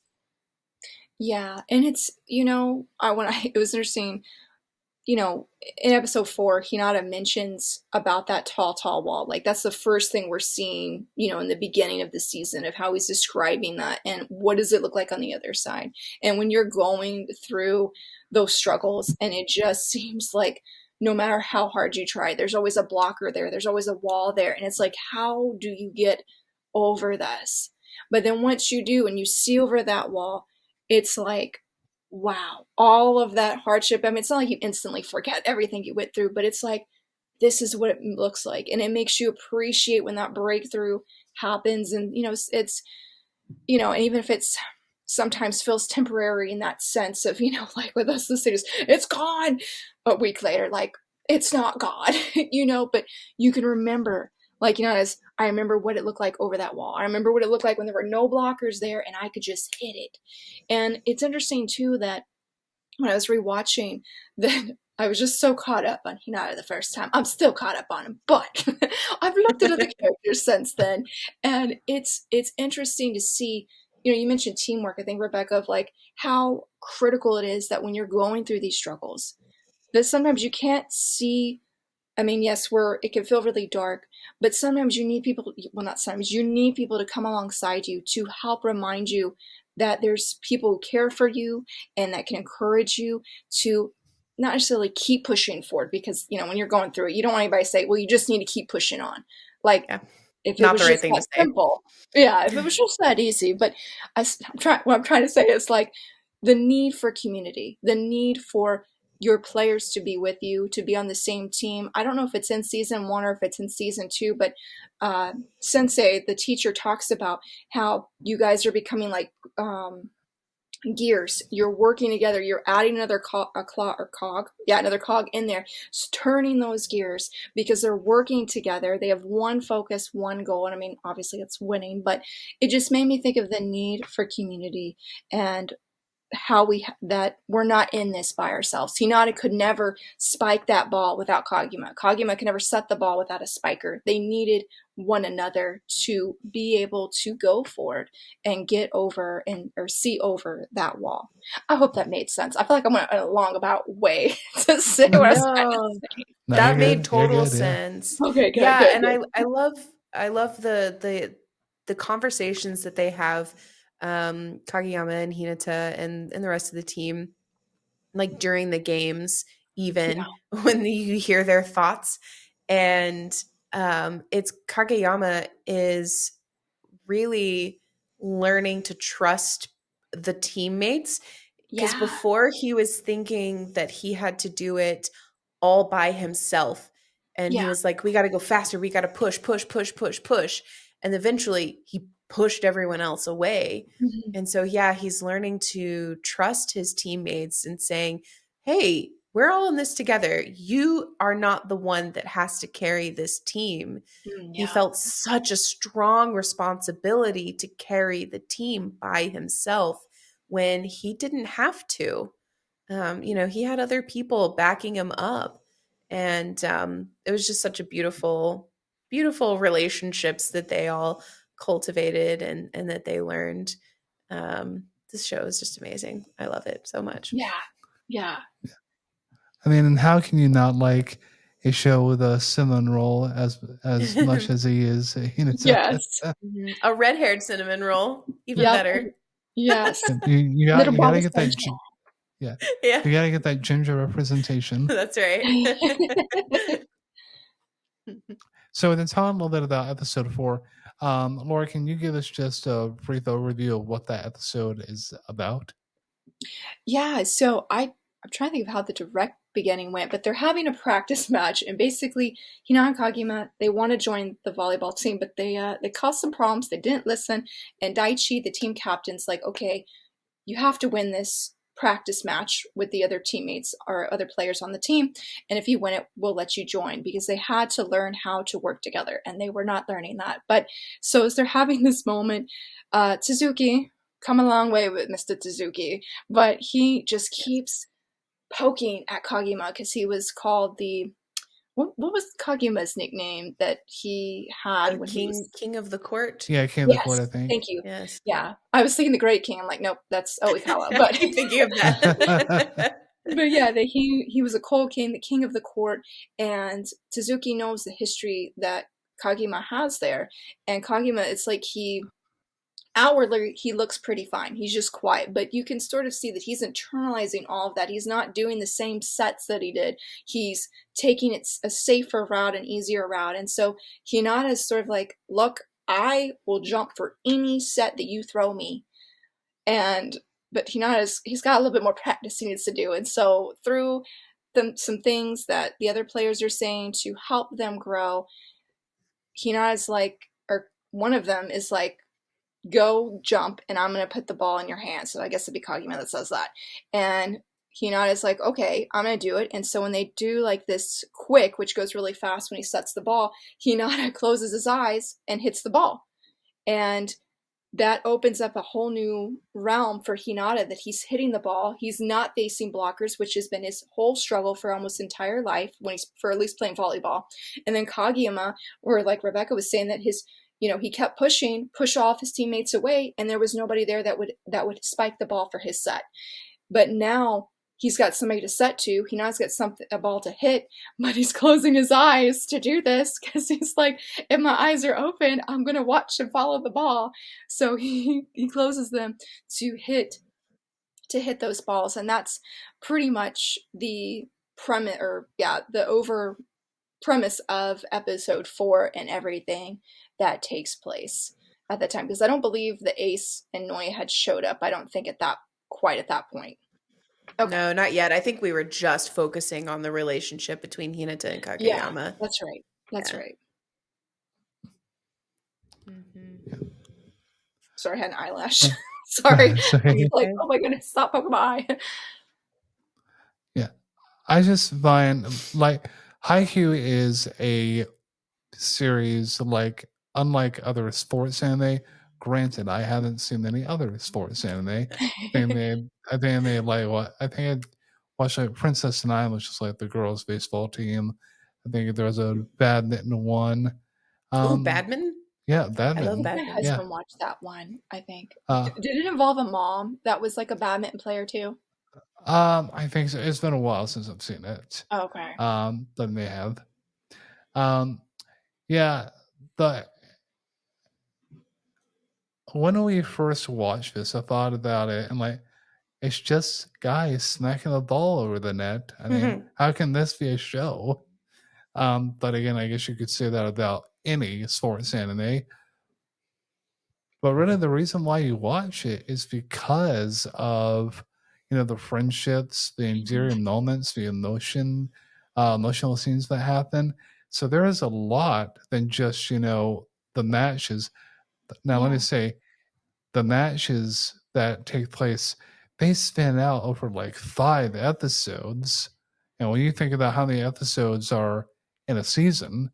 Yeah. And it's, it was interesting, in episode 4, Hinata mentions about that tall, tall wall. Like that's the first thing we're seeing, in the beginning of the season of how he's describing that and what does it look like on the other side. And when you're going through those struggles and it just seems like no matter how hard you try, there's always a blocker there. There's always a wall there. And it's like, how do you get over this? But then once you do and you see over that wall, it's like, wow, all of that hardship. I mean, it's not like you instantly forget everything you went through, but it's like, this is what it looks like. And it makes you appreciate when that breakthrough happens. And, it's, and even if it's sometimes feels temporary in that sense of, like with us, the cities, it's gone a week later, like it's not God, but you can remember, like, as I remember what it looked like over that wall. I remember what it looked like when there were no blockers there and I could just hit it. And it's interesting too that when I was rewatching, that I was just so caught up on Hinata the first time. I'm still caught up on him, but I've looked at other characters since then, and it's interesting to see. You mentioned teamwork. I think, Rebecca, of like how critical it is that when you're going through these struggles, that sometimes you can't see. I mean, yes, it can feel really dark, but sometimes you need people, well, not sometimes, you need people to come alongside you to help remind you that there's people who care for you and that can encourage you to not necessarily keep pushing forward because, when you're going through it, you don't want anybody to say, well, you just need to keep pushing on. Like, Yeah, if it not was the right just thing that to say. simple, yeah, if it was just that easy. But what I'm trying to say is like the need for community, the need for your players to be with you, to be on the same team. I don't know if it's in season 1 or if it's in season 2, but Sensei, the teacher, talks about how you guys are becoming like gears. You're working together. You're adding another another cog in there, turning those gears because they're working together. They have one focus, one goal. And I mean, obviously it's winning, but it just made me think of the need for community. And that we're not in this by ourselves. Hinata could never spike that ball without Kagima. Kagima could never set the ball without a spiker. They needed one another to be able to go forward and get over and or see over that wall. I hope that made sense. I feel like I went a long about way to say what I was trying to No, say. No, you're that made good. You're total good. Yeah. sense. Okay, good, Yeah, good, and good. I love the conversations that they have, Kageyama and Hinata and the rest of the team, like during the games, Yeah, even when you hear their thoughts. And it's Kageyama is really learning to trust the teammates, because yeah, before he was thinking that he had to do it all by himself, and he yeah. was like, we got to go faster, we got to push push push push push, and eventually he pushed everyone else away. Mhm. And so yeah, he's learning to trust his teammates and saying, hey, we're all in this together, you are not the one that has to carry this team. He Yeah. felt such a strong responsibility to carry the team by himself when he didn't have to. He had other people backing him up. And it was just such a beautiful, beautiful relationships that they all cultivated and that they learned. This show is just amazing. I love it so much. Yeah. Yeah. I mean, and how can you not like a show with a cinnamon roll as much as he is? Yes. A red haired cinnamon roll, even Yep. better. Yes. You Little gotta ball get that yeah, Yeah, you gotta get that ginger representation. that's right. So then tell a little bit about episode 4. Laura, can you give us just a brief overview of what that episode is about? Yeah, so I'm trying to think of how the direct beginning went, but they're having a practice match, and basically, Hina and Kagima, they want to join the volleyball team, but they caused some problems. They didn't listen, and Daichi, the team captain's like, okay, you have to win this practice match with the other teammates or other players on the team, and if you win it, we'll let you join, because they had to learn how to work together, and they were not learning that. But so as they're having this moment, Tsuzuki, come a long way with Mr. Tsuzuki, but he just keeps poking at Kagima because he was called the what was Kagima's nickname that he had when he was. King of the court. Yeah, King of the Court, I Yes, think. thank you. Yes. Yeah, I was thinking the Great King. I'm like, nope, that's Oikawa. I But keep thinking of that. but yeah, that he was a cold king, the king of the court, and Tsuzuki knows the history that Kagima has there, and Kagima, it's like he outwardly he looks pretty fine. He's just quiet, but you can sort of see that he's internalizing all of that. He's not doing the same sets that he did. He's taking it a safer route, an easier route. And so Hinata is sort of like, look, I will jump for any set that you throw me. And but he's got a little bit more practice he needs to do. And so through some things that the other players are saying to help them grow, Hinata's like, or one of them is like, go jump and I'm going to put the ball in your hand. So I guess it'd be Kagima that says that. And Hinata's like, okay, I'm going to do it. And so when they do like this quick, which goes really fast when he sets the ball, Hinata closes his eyes and hits the ball. And that opens up a whole new realm for Hinata, that he's hitting the ball. He's not facing blockers, which has been his whole struggle for almost entire life when he's for at least playing volleyball. And then Kageyama, or like Rebecca was saying, that he kept push all of his teammates away, and there was nobody there that would spike the ball for his set. But now he's got somebody to set to. He now's got a ball to hit, but he's closing his eyes to do this because he's like, if my eyes are open, I'm gonna watch and follow the ball. So he closes them to hit those balls, and that's pretty much the premise, or yeah, the over premise of episode 4 and everything that takes place at that time, because I don't believe the Ace and Noya had showed up. I don't think at that point. Okay. No, not yet. I think we were just focusing on the relationship between Hinata and Yeah, Kageyama. that's right. That's Yeah. right. Mm-hmm. Sorry, I had an eyelash. Sorry. Sorry. Like, oh my goodness, stop poking my eye. Yeah. I just find like Haikyuu is a series like unlike other sports anime Granted, I haven't seen any other sports anime. I think they like what I think I watched like Princess and I, which is like the girls' baseball team. I think there was a badminton one. Ooh, Um, badminton. yeah, I love think badminton. my badminton. Yeah. husband watched that one, I think. Uh, Did it involve a mom that was like a badminton player too? I think so. It's been a while since I've seen it. Oh, okay. But may have. Um, yeah, the when we first watched this, I thought about it and like it's just guys smacking the ball over the net. I mean, how can this be a show? But again, I guess you could say that about any sports anime. But really, the reason why you watch it is because of the friendships, the Mhm. endearing moments, the emotional scenes that happen. So there is a lot than just the matches. Now, let me Yeah. say the matches that take place, they span out over like 5 episodes. And when you think about how many episodes are in a season,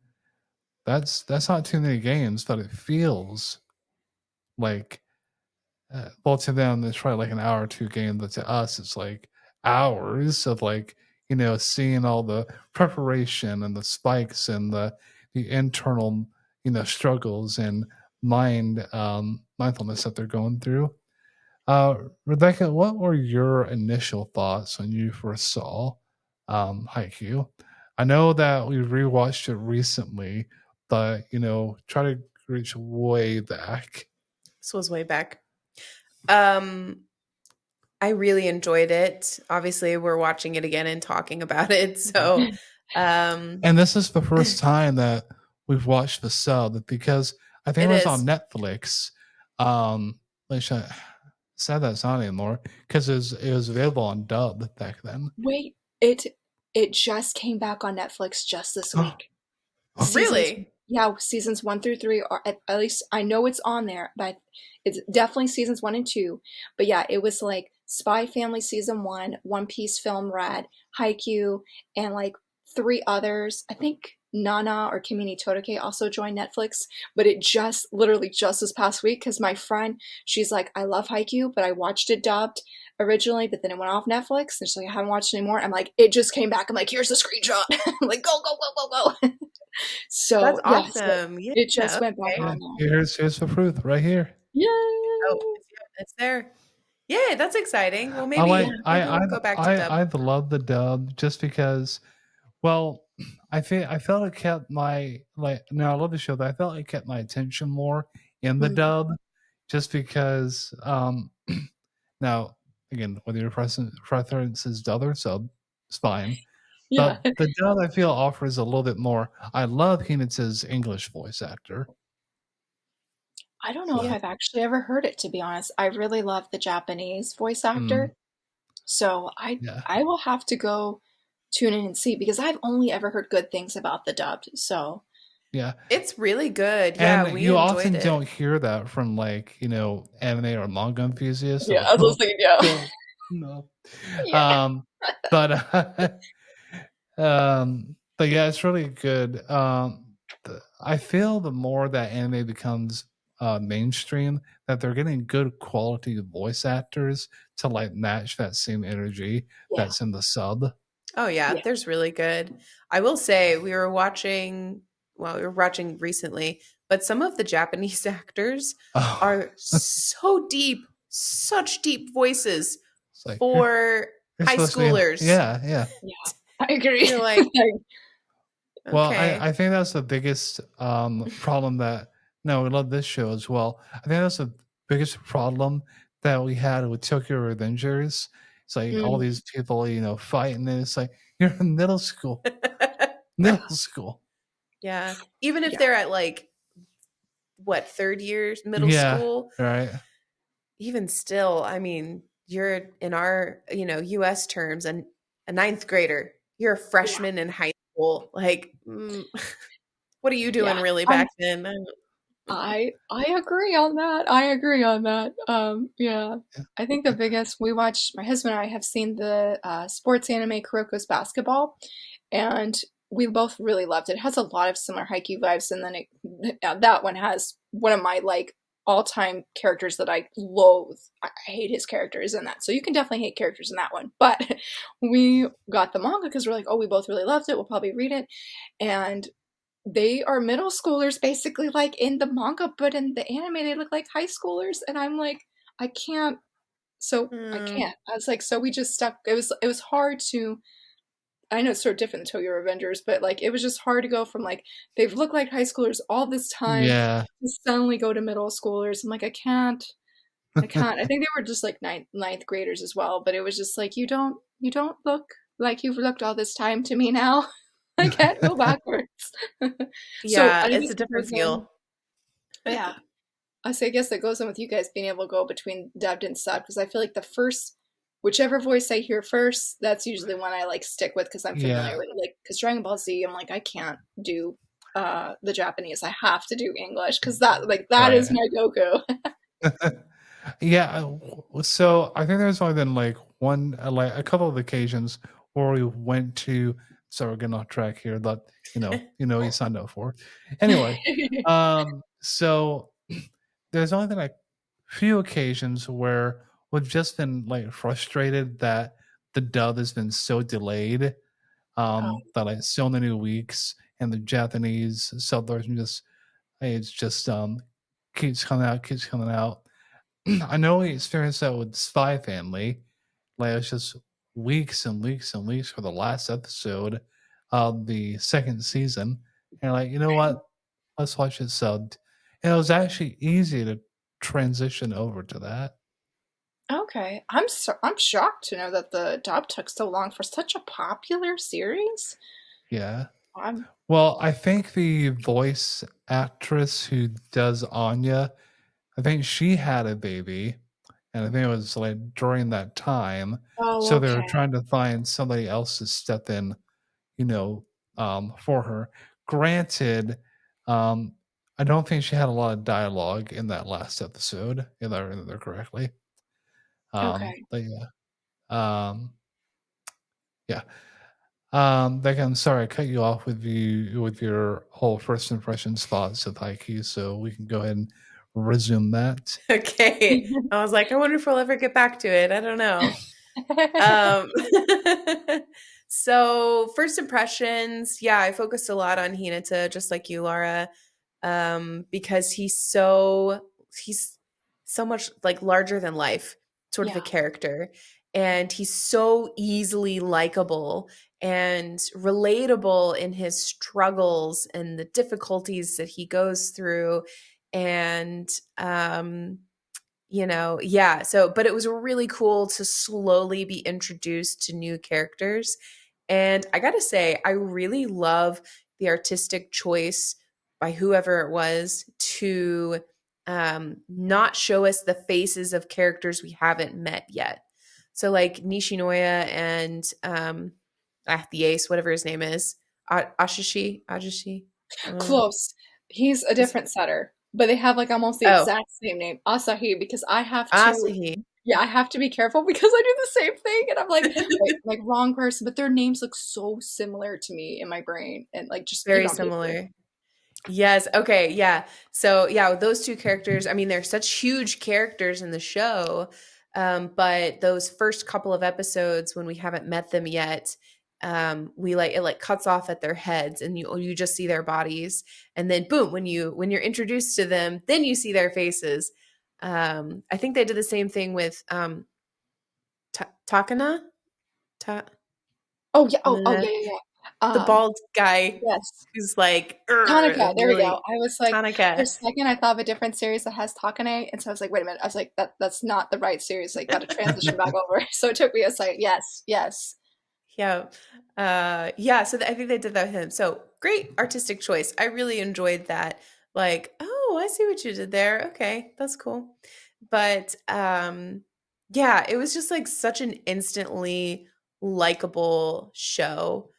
that's not too many games, but it feels like well, to them it's probably like an hour or two game, but to us it's like hours of like seeing all the preparation and the spikes and the internal struggles and mindfulness that they're going through. Rebecca, what were your initial thoughts when you first saw Haikyuu? I know that we rewatched it recently, but try to reach way back. This was way back. Um, I really enjoyed it. Obviously, we're watching it again and talking about it. So, um, And this is the first time that we've watched the sub because I think it it was on is. Netflix. Which sad that it's not anymore because it was available on dub back then. Wait, it just came back on Netflix just this week. Seasons, Really? yeah, seasons 1 through 3 are at least I know it's on there, but it's definitely seasons 1 and 2. But yeah, it was like Spy Family season 1, One Piece Film Red, Haikyuu, and like three others. I think Nana or Kimi Todake also joined Netflix, but it just literally just this past week because my friend, she's like, I love Haikyuu, but I watched it dubbed originally, but then it went off Netflix, and she's like, I haven't watched it anymore. I'm like, it just came back. I'm like, here's the screenshot. I'm like, go, go, go, go, go. That's So yeah, so awesome. Yeah. it just went back Okay. Yeah, on there. here's the proof right here. Oh, Yay! it's there. Yeah, that's exciting. Well, I Yeah. like maybe we'll go back to dub. I love the dub just because. Well, I felt it kept my like. No, I love the show, but I felt it kept my attention more in the Mm. dub, just because. Now again, whether your preference is dub or sub, it's fine. Yeah. But the dub I feel offers a little bit more. I love Hina's English voice actor. I don't know if Yeah. I've actually ever heard it, to be honest. I really love the Japanese voice Mm, actor. So I yeah, I will have to go tune in and see because I've only ever heard good things about the dubbed. So yeah. It's really good. Yeah, And we you enjoyed often it. don't hear that from like, anime or manga enthusiasts. They're yeah, like, I was oh, listening. Yeah, no, no. yeah, But but yeah, it's really good. I feel the more that anime becomes mainstream, that they're getting good quality voice actors to like match that same energy yeah, that's in the sub. Oh yeah, yeah. there's really good. I will say we were watching recently, but some of the Japanese actors Oh, are so deep, such deep voices it's like for you're high supposed to be, schoolers. yeah, yeah. Yeah, I agree. You're like, Well, okay. I think that's the biggest problem that no, we love this show as well. I think that's the biggest problem that we had with Tokyo Revengers. It's like all Mm, these people, fighting, and it's like you're in middle school, middle school. Yeah. Even if yeah, they're at like what, third years middle Yeah, school, right. even still, I mean, you're in our, US terms and a ninth grader. You're a yeah, freshman in high school. Like, what are you doing yeah. really I back then? I agree on that. I agree on that. Yeah. Yeah. I think the biggest we watched, my husband and I have seen the sports anime Kuroko's Basketball, and we both really loved it. It has a lot of similar Haikyuu vibes, and then that one has one of my like all-time characters that I loathe. I hate his characters in that. So you can definitely hate characters in that one. But we got the manga because we're like, oh, we both really loved it. We'll probably read it. And they are middle schoolers basically like in the manga, but in the anime they look like high schoolers. And I'm like, I can't. So I Mm, can't. I was like, so we just stuck. It was hard to. I know it's sort of different than Tokyo Revengers, but like it was just hard to go from like they've looked like high schoolers all this time Yeah. to suddenly go to middle schoolers. I'm like, I can't. I can't. I think they were just like ninth graders as well, but it was just like you don't look like you've looked all this time to me now. I can't go backwards. So yeah, I it's guess a it different goes in. feel. Yeah, I guess that goes in with you guys being able to go between dubbed and sub because I feel like the first, whichever voice I hear first, that's usually one I like stick with because I'm familiar Yeah. with it. Like because Dragon Ball Z, I'm like I can't do the Japanese. I have to do English because that is Right. my Goku. Yeah, so I think there's only been like one, like a couple of occasions where we went to. So we're getting off track here, but you signed up for. Anyway, so there's only been like few occasions where we've just been like frustrated that the dub has been so delayed, Oh, that like so many weeks, and the Japanese sub version just it's just keeps coming out. I know we experienced that with Spy Family. Like it's just weeks and weeks and weeks for the last episode of the second season. And like, you know what? Let's watch it subbed. And it was actually easy to transition over to that. okay. I'm shocked to know that the dub took so long for such a popular series. Yeah. I'm Well, I think the voice actress who does Anya, I think she had a baby, and I think it was like during that time. Oh, So they were okay. trying to find somebody else to step in, you know, for her. Granted, um, I don't think she had a lot of dialogue in that last episode, if I remember correctly. Okay. But yeah, yeah. Becca, I'm sorry I cut you off with your whole first impressions thoughts of Haikyu, so we can go ahead and resume that. Okay. I was like, I wonder if we'll ever get back to it. I don't know. Um, so first impressions, yeah, I focused a lot on Hinata, just like you, Laura, because he's so much like larger than life, sort of a Yeah. character, and he's so easily likable and relatable in his struggles and the difficulties that he goes through, and yeah, so but it was really cool to slowly be introduced to new characters. And I gotta say, I really love the artistic choice by whoever it was to not show us the faces of characters we haven't met yet. So like Nishinoya and the ace, whatever his name is, Ajishi. Uh, Close. He's a is different setter, but they have like almost the oh exact same name, Asahi, because I have to, Asahi. yeah, I have to be careful because I do the same thing, and I'm like, wait, like wrong person, but their names look so similar to me in my brain, and like just even Very on paper. similar. Yes. Okay. Yeah. So yeah, with those two characters, I mean, they're such huge characters in the show, but those first couple of episodes when we haven't met them yet, we like it like cuts off at their heads, and you just see their bodies, and then boom, when you're introduced to them, then you see their faces. I think they did the same thing with Takana, Ta- Oh yeah, oh uh, yeah, yeah, yeah. the bald guy Yes, who's like Tanaka. There we go. really I was like, for a Tanaka. second, I thought of a different series that has Takane, and so I was like, wait a minute. I was like, that's not the right series. Like, got to transition back over. So it took me a second. Yes, yes. Yeah. Yeah, so I think they did that with him. So great artistic choice. I really enjoyed that. Like, oh, I see what you did there. Okay, that's cool. But yeah, it was just like such an instantly likable show,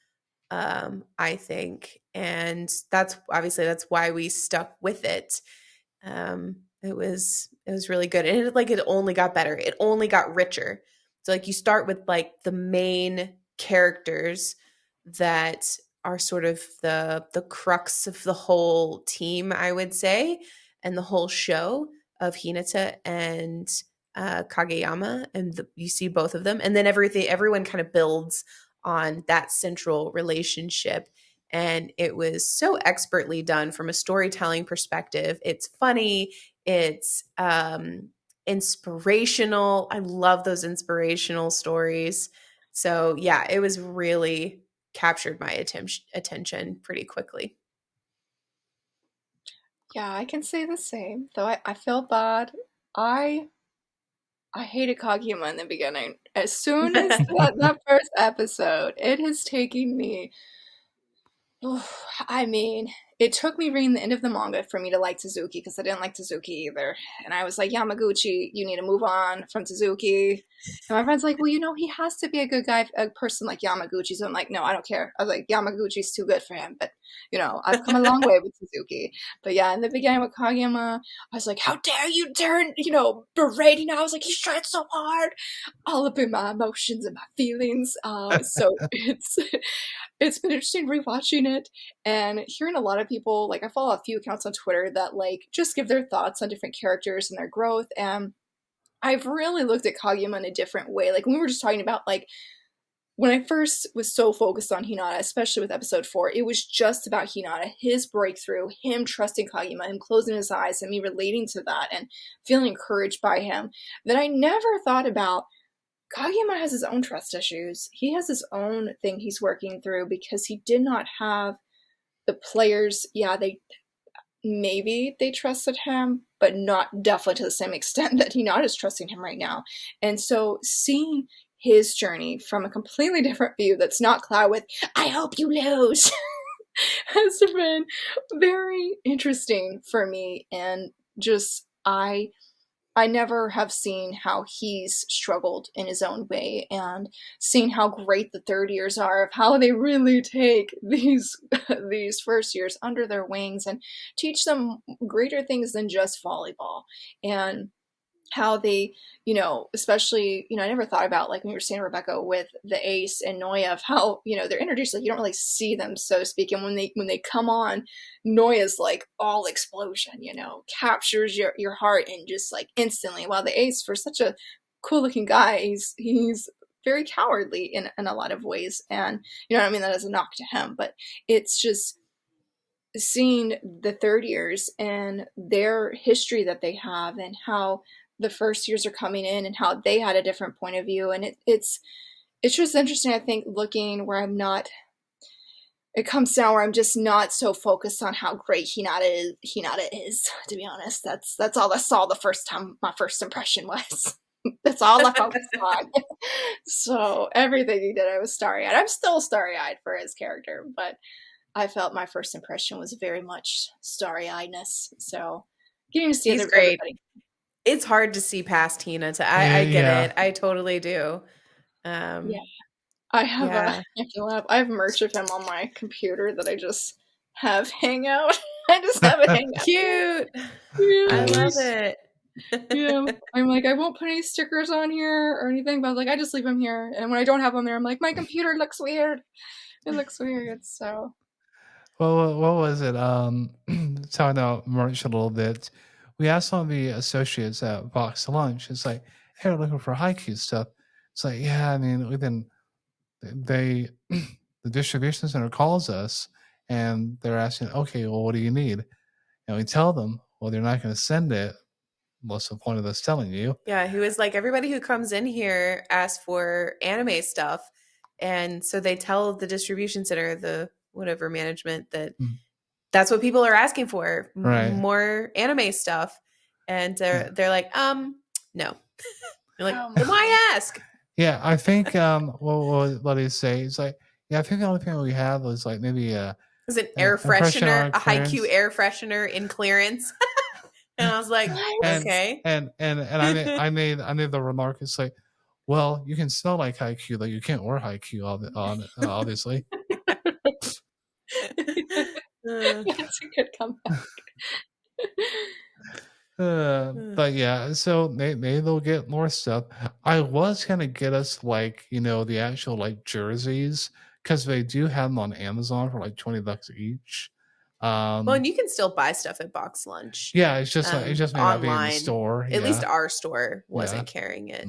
I think. And that's why we stuck with it. It was really good, and it only got better. It only got richer. So like you start with like the main characters that are sort of the crux of the whole team, I would say, and the whole show. of Hinata and Kageyama, and you see both of them, and then everyone kind of builds on that central relationship. And it was so expertly done from a storytelling perspective. It's funny, it's inspirational. I love those inspirational stories. So yeah, it was really captured my attention pretty quickly. Yeah, I can say the same. Though I feel bad. I I hated Kageyama in the beginning. As soon as that first episode, it has taken me. I mean, it took me reading the end of the manga for me to like Tsuzuki because I didn't like Tsuzuki either. And I was like, Yamaguchi, you need to move on from Tsuzuki. And my friend's like, well, he has to be a good guy, a person like Yamaguchi. So I'm like, no, I don't care. I was like, Yamaguchi's too good for him. But, I've come a long way with Suzuki. But yeah, in the beginning with Kageyama, I was like, how dare you turn, berating. I was like, he's trying so hard. All up in my emotions and my feelings. So it's been interesting rewatching it and hearing a lot of people, like I follow a few accounts on Twitter that like just give their thoughts on different characters and their growth. And I've really looked at Kageyama in a different way. Like we were just talking about like when I first was so focused on Hinata, especially with episode 4, it was just about Hinata, his breakthrough, him trusting Kageyama, him closing his eyes, and me relating to that and feeling encouraged by him. That I never thought about Kageyama has his own trust issues. He has his own thing he's working through because he did not have the players. Yeah, maybe they trusted him, but not definitely to the same extent that Hinata is trusting him right now. And so seeing his journey from a completely different view that's not Cloud with, I hope you lose, has been very interesting for me. And just, I never have seen how he's struggled in his own way and seen how great the third years are of how they really take these these first years under their wings and teach them greater things than just volleyball. And how they, especially, I never thought about like when you were saying Rebecca with the Ace and Noya of how, they're introduced, like you don't really see them, so to speak. And when they come on, Noya's like all explosion, captures your heart and just like instantly. While the Ace, for such a cool looking guy, he's very cowardly in a lot of ways. And I mean that as a knock to him, but it's just seeing the third years and their history that they have and how the first years are coming in and how they had a different point of view. And it's just interesting, I think, looking where it comes down where I'm just not so focused on how great Hinata is, to be honest. That's all I saw the first time my first impression was. That's all I focused on. So everything he did, I was starry-eyed. I'm still starry-eyed for his character, but I felt my first impression was very much starry-eyedness. So getting to see He's great. everybody. It's hard to see past Hinata. Yeah, I get yeah. it. I totally do. Yeah. I have Yeah. I have merch of him on my computer that I just have hang out. I just have it hang out. Cute. Yeah, I love it. yeah. I'm like, I won't put any stickers on here or anything, but like I just leave them here. And when I don't have them there, I'm like, my computer looks weird. It looks weird. So Well, what was it? Talking about merch a little bit. We asked one of the associates at Box Lunch. It's like, hey, we're looking for Haikyuu stuff. It's like, yeah, I mean, they, the distribution center calls us and they're asking, okay, well, what do you need? And we tell them, well, they're not going to send it. What's the point of us telling you? Yeah, he was like, everybody who comes in here asks for anime stuff. And so they tell the distribution center, the whatever management, that that's what people are asking for, Right. more anime stuff. And they're like, no. You're like, then why ask? Yeah, I think what did he say? He's like, yeah, I think the only thing we have was like maybe Is an air freshener, a Haikyuu air freshener in clearance. And I was like, okay. And I made the remark. It's like, well, you can smell like Haikyuu, though you can't wear Haikyuu, obviously. that's a good comeback. But yeah, so maybe they'll get more stuff. I was gonna get us like the actual like jerseys because they do have them on Amazon for like $20 each. Well, Um, and you can still buy stuff at Box Lunch yeah, it just may not be in the online. store. At least Yeah, our store yeah. wasn't carrying it.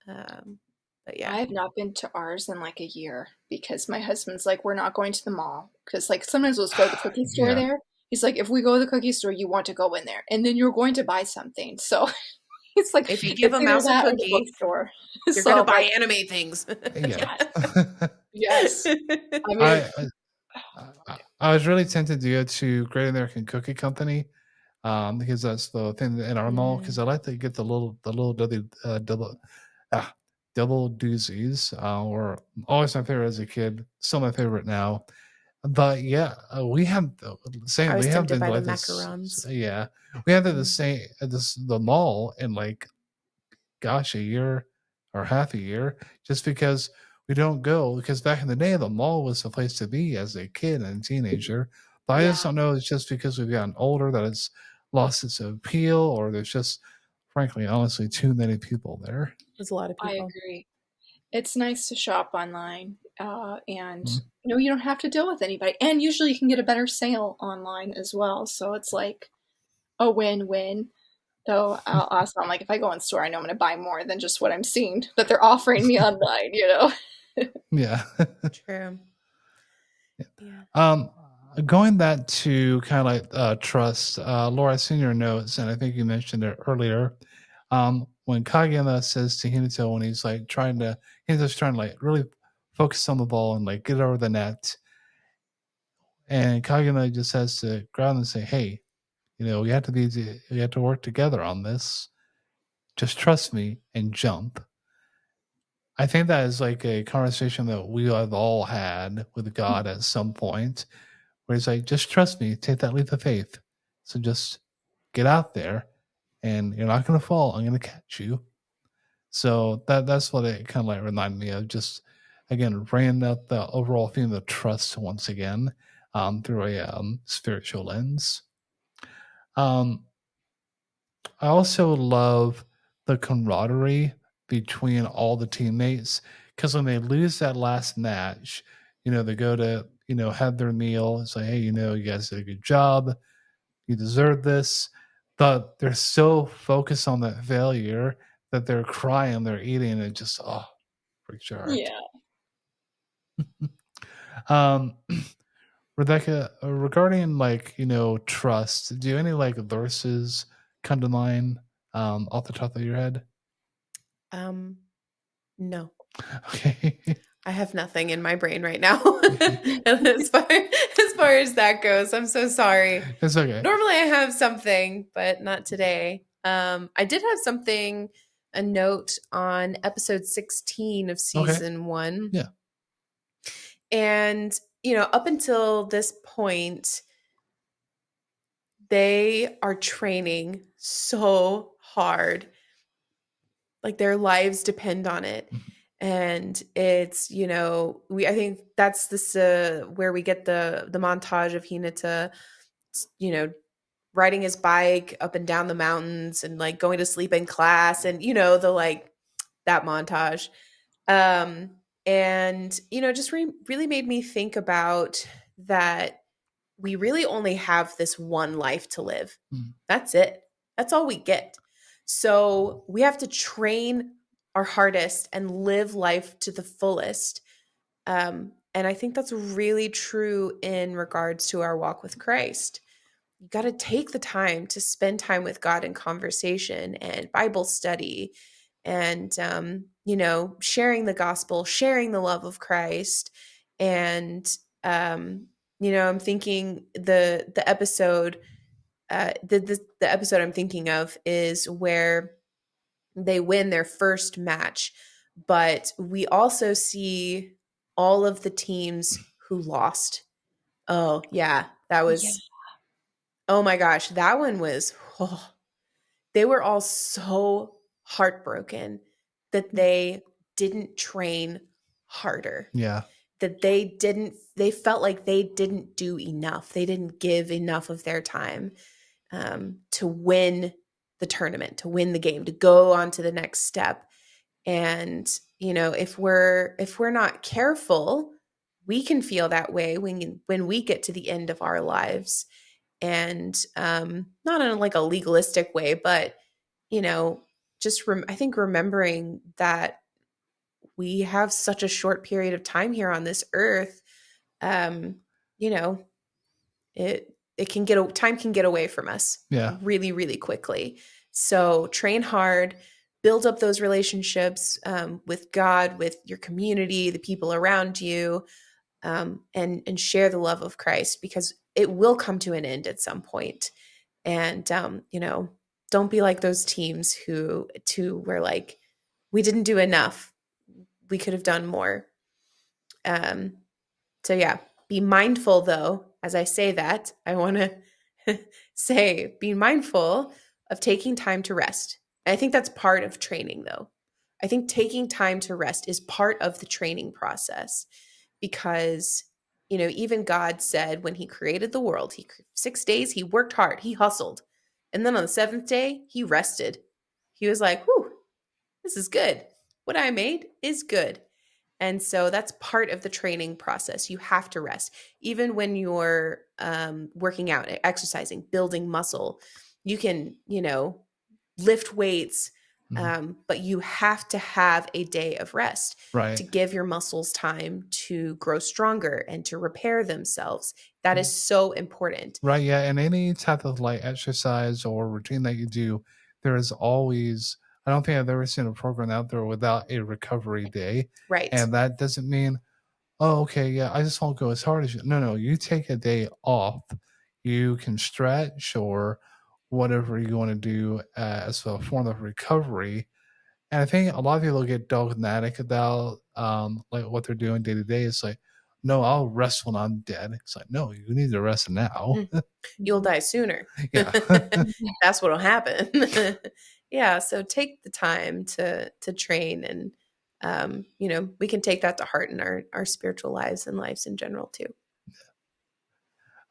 Mhm. But yeah. I have not been to ours in like a year because my husband's like, we're not going to the mall. Because like sometimes we'll just go to the cookie store Yeah, there. He's like, if we go to the cookie store, you want to go in there. And then you're going to buy something. So it's like, If you give it's a either mouse a that or the cookie, bookstore. you're So gonna I'm like, buy anime things. yeah. yes, yes. I mean, I, I was really tempted to go to Great American Cookie Company, because that's the thing in our mall. Because Mm. I like to get ah, double doozies, were always my favorite as a kid. Still my favorite now. But yeah, we have the I same. was We have tempted been to by the like this. macarons. Yeah, we have the Mm. same the mall in like, gosh, a year or half a year, just because we don't go. Because back in the day, the mall was the place to be as a kid and teenager. But I just yeah, don't know. It's just because we've gotten older that it's lost its appeal, or there's just, frankly, honestly, too many people there. There's a lot of I people. agree. It's nice to shop online, and Mm. you don't have to deal with anybody. And usually you can get a better sale online as well. So it's like a win-win. Though I'll also, I'm like, if I go in store, I know I'm going to buy more than just what I'm seeing that they're offering me online. Yeah. True. Yeah. Um, Going back to kind of like trust, Laura, I seen your notes, and I think you mentioned it earlier. When Kagema says to Hinata when he's like Hinata's trying to like really focus on the ball and like get over the net, and Kagema just has to ground and say, "Hey, we have to work together on this. Just trust me and jump." I think that is like a conversation that we have all had with God at some point, where he's like, just trust me, take that leap of faith. So just get out there and you're not gonna fall. I'm gonna catch you. So that's what it kind of like reminded me of. Just again, bringing up the overall theme of trust once again, through a spiritual lens. Um, I also love the camaraderie between all the teammates, because when they lose that last match, they go to have their meal. It's like, hey, you guys did a good job. You deserve this. But they're so focused on that failure that they're crying, they're eating, and it just breaks your heart. Yeah. Um, Rebecca, regarding like trust, do any like verses come to mind off the top of your head? Um, no. Okay. I have nothing in my brain right now. And as far as that goes, I'm so sorry. It's okay. Normally I have something, but not today. I did have something, a note on episode 16 of Okay. season 1. Yeah. And, up until this point, they are training so hard. Like their lives depend on it. Mhm. And it's, I think that's this where we get the montage of Hinata, you know, riding his bike up and down the mountains and like going to sleep in class and the like that montage. Um and just really made me think about that we really only have this one life to live. Mm. That's it. That's all we get. So we have to train our hardest and live life to the fullest. And I think that's really true in regards to our walk with Christ. You got to take the time to spend time with God in conversation and Bible study and, sharing the gospel, sharing the love of Christ. And, I'm thinking the episode, the episode I'm thinking of is where they win their first match, but we also see all of the teams who lost. Oh, yeah, that Yeah. was, oh my gosh, that one was, oh, they were all so heartbroken that they didn't train harder, Yeah. that they felt like they didn't do enough. They didn't give enough of their time to win the tournament, to win the game, to go on to the next step. And if we're not careful, we can feel that way when we get to the end of our lives. And not in like a legalistic way, but you know, I think remembering that we have such a short period of time here on this earth, um, you know, it can get time can get away from us Yeah. really, really quickly. So train hard, build up those relationships with God, with your community, the people around you, and share the love of Christ, because it will come to an end at some point. And don't be like those teams who too were like, we didn't do enough, we could have done more. Um, so yeah, be mindful though. As I say that, I want to say be mindful of taking time to rest. And I think that's part of training though. I think taking time to rest is part of the training process, because even God said when he created the world, 6 days he worked hard, he hustled. And then on the 7th day, he rested. He was like, "Whew, this is good. What I made is good." And so that's part of the training process. You have to rest. Even when you're working out, exercising, building muscle, you can, lift weights, Mhm. but you have to have a day of rest to Right. give your muscles time to grow stronger and to repair themselves. That is so important. Right, yeah, and any type of like exercise or routine that you do, there is always, I don't think I've ever seen a program out there without a recovery day. Right. And that doesn't mean, oh, okay, yeah, I just won't go as hard as you. No, no, you take a day off. You can stretch or whatever you want to do as a form of recovery. And I think a lot of people get dogmatic about like what they're doing day to day. It's like, no, I'll rest when I'm dead. It's like, no, you need to rest now. Mm. You'll die sooner. Yeah. That's what'll happen. Yeah, so take the time to train, and we can take that to heart in our spiritual lives and lives in general too.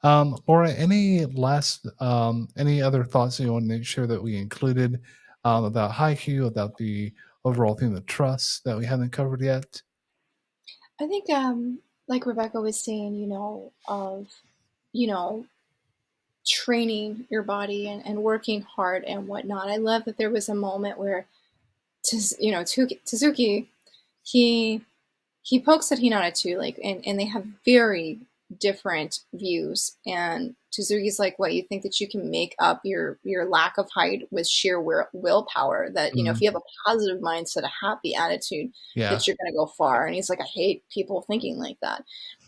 Laura, any other thoughts that you want to make sure that we included about Haikyuu, about the overall theme of trust that we haven't covered yet? I think, like Rebecca was saying, you know, training your body and working hard and whatnot. I love that there was a moment where, Tsuki, he he pokes at Hinata too, like, and they have very different views. And Suzuki's like, "What, you think that you can make up your lack of height with sheer willpower? That if Mhm. you have a positive mindset, a happy attitude, Yeah. that you're going to go far." And he's like, "I hate people thinking like that."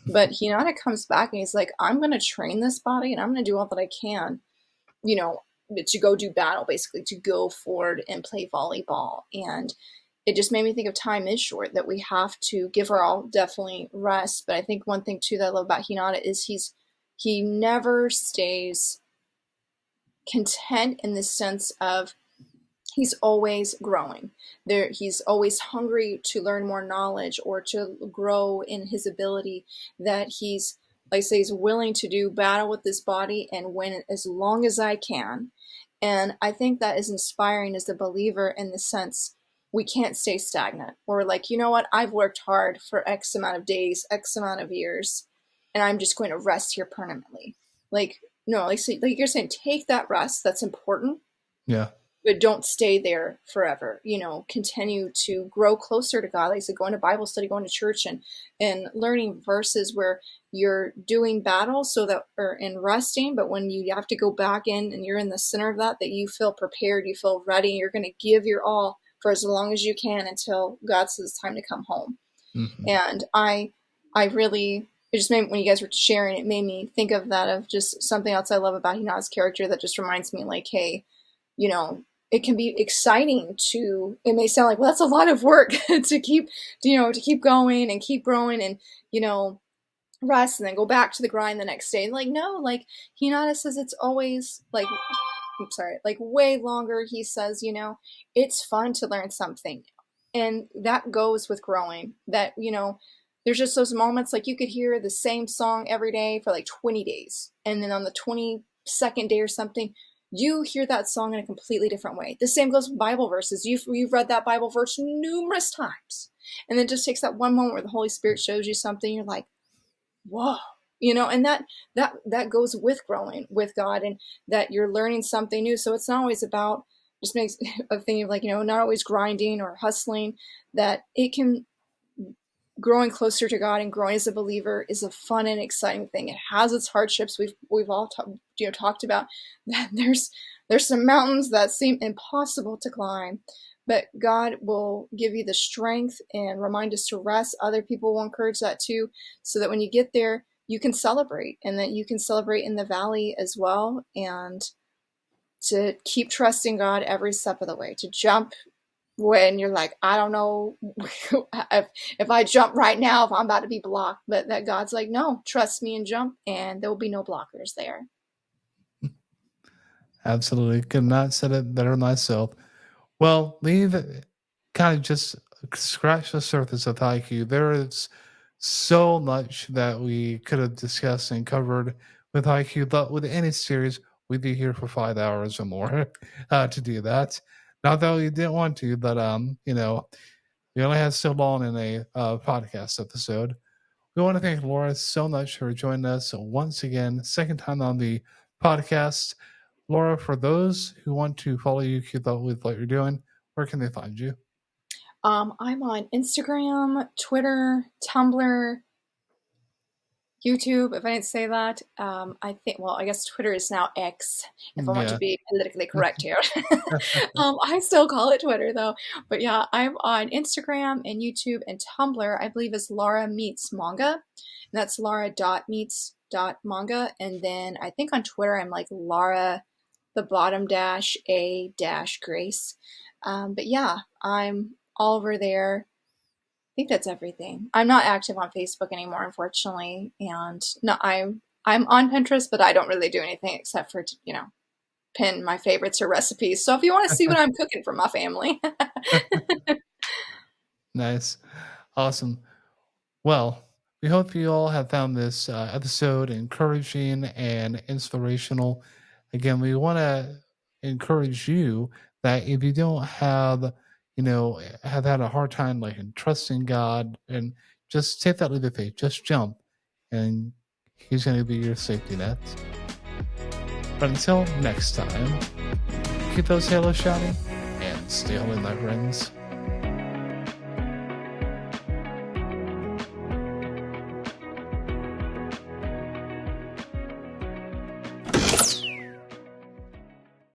But Hinata comes back and he's like, "I'm going to train this body and I'm going to do all that I can, you know, to go do battle, basically, to go forward and play volleyball." And it just made me think of time is short, that we have to give our all, definitely rest. But I think one thing too that I love about Hinata is he never stays content, in the sense of he's always growing. He's always hungry to learn more knowledge or to grow in his ability. That he's, like I say, he's willing to do battle with this body and win as long as I can. And I think that is inspiring as a believer, in the sense we can't stay stagnant, or like, you know what, I've worked hard for X amount of days, X amount of years, and I'm just going to rest here permanently. Like, no, like, so, like you're saying, take that rest. That's important, Yeah. but don't stay there forever. Continue to grow closer to God. Like I said, going to Bible study, going to church, and learning verses where you're doing battle, so that, or in resting, but when you have to go back in and you're in the center of that you feel prepared, you feel ready, you're going to give your all for as long as you can until God says it's time to come home. Hmm. And I really, it just made, when you guys were sharing, it made me think of that, of just something else I love about Hinata's character, that just reminds me, like, hey, you know, it can be exciting to, it may sound like, well, that's a lot of work to keep, to keep going and keep growing, and, rest and then go back to the grind the next day. Like, no, like Hinata says, it's always like, I'm sorry, like way longer. He says, it's fun to learn something. And that goes with growing. That, there's just those moments, like you could hear the same song every day for like 20 days. And then on the 22nd day or something, you hear that song in a completely different way. The same goes with Bible verses. You've read that Bible verse numerous times. And then it just takes that one moment where the Holy Spirit shows you something. You're like, whoa, and that goes with growing with God, and that you're learning something new. So it's not always about just makes a thing of like, not always grinding or hustling, that it can growing closer to God and growing as a believer is a fun and exciting thing. It has its hardships. We've all talked about that. There's some mountains that seem impossible to climb, but God will give you the strength and remind us to rest. Other people will encourage that too, so that when you get there, you can celebrate, and that you can celebrate in the valley as well, and to keep trusting God every step of the way, to jump when you're like, I don't know if I jump right now, if I'm about to be blocked, but that God's like, no, trust me and jump, and there will be no blockers there. Absolutely. Could not said it better myself. Well, leave kind of just scratch the surface of Haikyuu. There is so much that we could have discussed and covered with Haikyuu, but with any series, we'd be here for 5 hours or more to do that. Not that we didn't want to, but we only had so long in a podcast episode. We want to thank Laura so much for joining us once again, second time on the podcast. Laura, for those who want to follow you, keep up with what you're doing, where can they find you? I'm on Instagram, Twitter, Tumblr, YouTube, if I didn't say that. I think, well, I guess Twitter is now X, if I want to Yeah. be politically correct here. I still call it Twitter, though. But yeah, I'm on Instagram and YouTube and Tumblr, I believe is Laura Meets Manga. And that's Laura.meets.manga. And then I think on Twitter, I'm like Laura, the bottom dash, a dash Grace. But yeah, I'm all over there. I think that's everything. I'm not active on Facebook anymore, unfortunately, and no, I'm on Pinterest, but I don't really do anything except for pin my favorites or recipes. So if you want to see what I'm cooking for my family, Nice. Awesome. Well, we hope you all have found this episode encouraging and inspirational. Again, we want to encourage you that if you don't have had a hard time like in trusting God, and just take that leap of faith, just jump, and He's going to be your safety net. But until next time, keep those halos shining and stay holy, my friends.